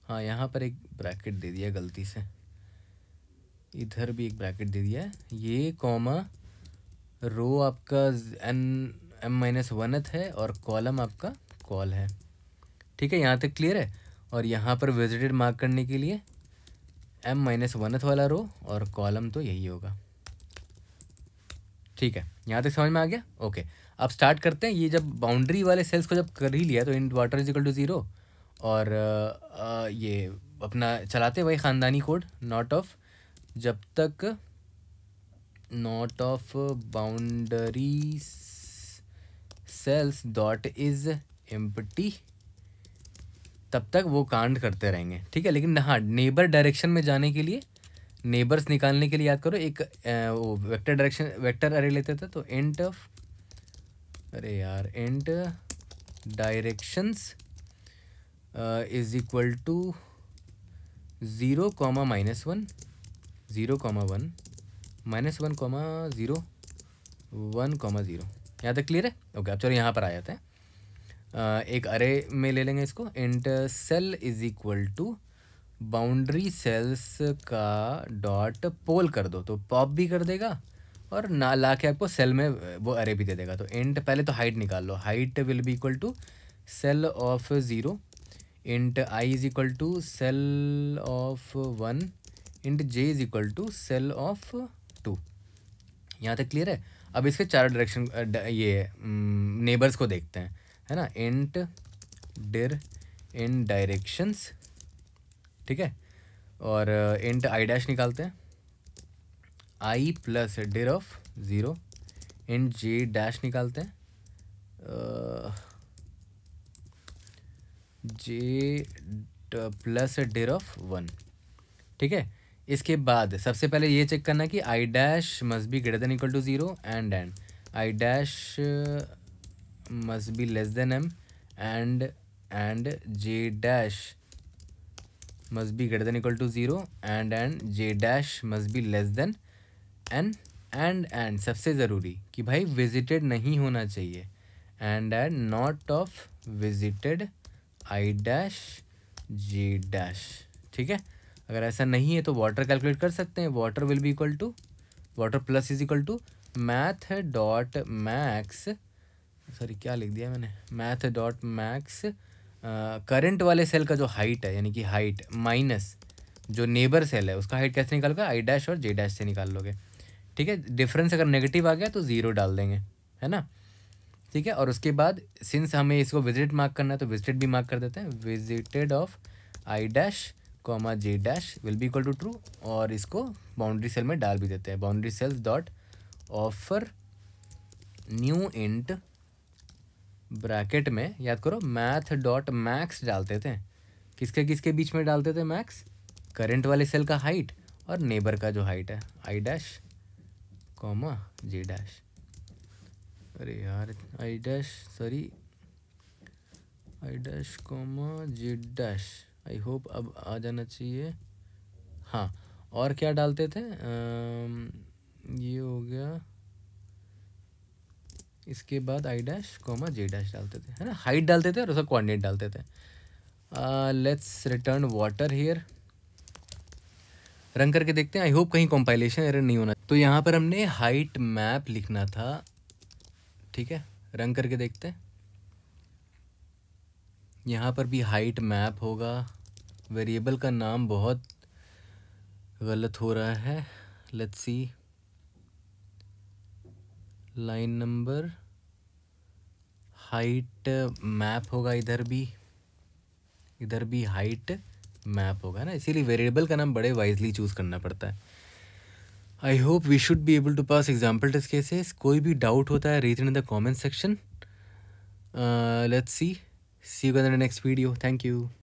हाँ, यहाँ पर एक ब्रैकेट दे दिया गलती से, इधर भी एक ब्रैकेट दे दिया है, ये कॉमा रो आपका m-1th है और कॉलम आपका कॉल है। ठीक है, यहाँ तक क्लियर है। और यहाँ पर विजिटेड मार्क करने के लिए m-1th वाला रो और कॉलम तो यही होगा। ठीक है, यहाँ तक समझ में आ गया? ओके, अब स्टार्ट करते हैं। ये जब बाउंड्री वाले सेल्स को जब कर ही लिया तो in water is equal to 0 और ये अपना चलाते वही ख़ानदानी कोड नॉट ऑफ, जब तक not of boundary cells dot is empty, तब तक वो कांड करते रहेंगे। ठीक है, लेकिन हाँ, नेबर डायरेक्शन में जाने के लिए, नेबर्स निकालने के लिए याद करो एक वो वेक्टर डायरेक्शन, वेक्टर अरे लेते थे, तो इंट ऑफ, अरे यार, int directions is equal to 0, -1, 0, 1, -1, 0, 1, 0। यहाँ तक क्लियर है? ओके, अब चलो यहाँ पर आ जाते हैं। एक अरे में ले लेंगे इसको, int cell is equal to boundary cells का डॉट पोल कर दो, तो पॉप भी कर देगा और ना ला के आपको सेल में वो अरे भी दे देगा। तो इंट, पहले तो हाइट निकाल लो, height will be equal to cell of 0 int I is equal to cell of 1 int J is equal to cell of 2। यहाँ तक क्लियर है? अब इसके चार डायरेक्शन ये नेबर्स को देखते हैं, है ना। इंट डिर इन डायरेक्शंस, ठीक है, और इंट आई डैश निकालते हैं, I plus dir of 0 int J dash निकालते हैं, जे प्लस डिर ऑफ 1। ठीक है, इसके बाद सबसे पहले ये चेक करना कि i dash must be greater than equal to 0 and i dash must be less than m and j dash must be greater than equal to 0 and j dash must be less than n and सबसे ज़रूरी कि भाई visited नहीं होना चाहिए, and not of visited i dash j dash. ठीक है, अगर ऐसा नहीं है तो वाटर कैलकुलेट कर सकते हैं। Water will be equal to, water plus is equal to math dot max, sorry क्या लिख दिया मैंने, मैथ डॉट मैक्स करंट वाले सेल का जो हाइट है, यानी कि हाइट माइनस जो नेबर सेल है उसका हाइट कैसे निकालोगे, आई डैश और जे डैश से निकाल लोगे। ठीक है, डिफरेंस अगर नेगेटिव आ गया तो 0 डाल देंगे, है ना। ठीक है, और उसके बाद सिंस हमें इसको विजिट मार्क करना है तो विजिटेड भी मार्क कर देते हैं, visited of I dash comma J dash will be equal to true, और इसको बाउंड्री सेल में डाल भी देते हैं, boundary cells dot offer new int bracket में, याद करो मैथ डॉट मैक्स डालते थे, किसके किसके बीच में डालते थे मैक्स, करंट वाले सेल का हाइट और नेबर का जो हाइट है, आई डैश कॉमा जे डैश, अरे यार I dash, sorry I dash comma J dash, I hope अब आ जाना चाहिए। हाँ, और क्या डालते थे, ये हो गया, इसके बाद आई डैश कॉमा जे डैश डालते थे, है ना, हाइट डालते थे और उसका कोऑर्डिनेट डालते थे। Let's return water here, run करके देखते हैं, आई होप कहीं कंपाइलेशन एरर नहीं होना। तो यहाँ पर हमने हाइट मैप लिखना था, ठीक है, रन करके देखते हैं। यहाँ पर भी हाइट मैप होगा, वेरिएबल का नाम बहुत गलत हो रहा है, let's see, line number height map होगा, इधर भी हाइट मैप होगा ना, इसीलिए वेरिएबल का नाम बड़े वाइजली चूज़ करना पड़ता है। I hope we should be able to pass example test cases. कोई भी डाउट होता है read in the comment section. Let's see you in the next video. Thank you.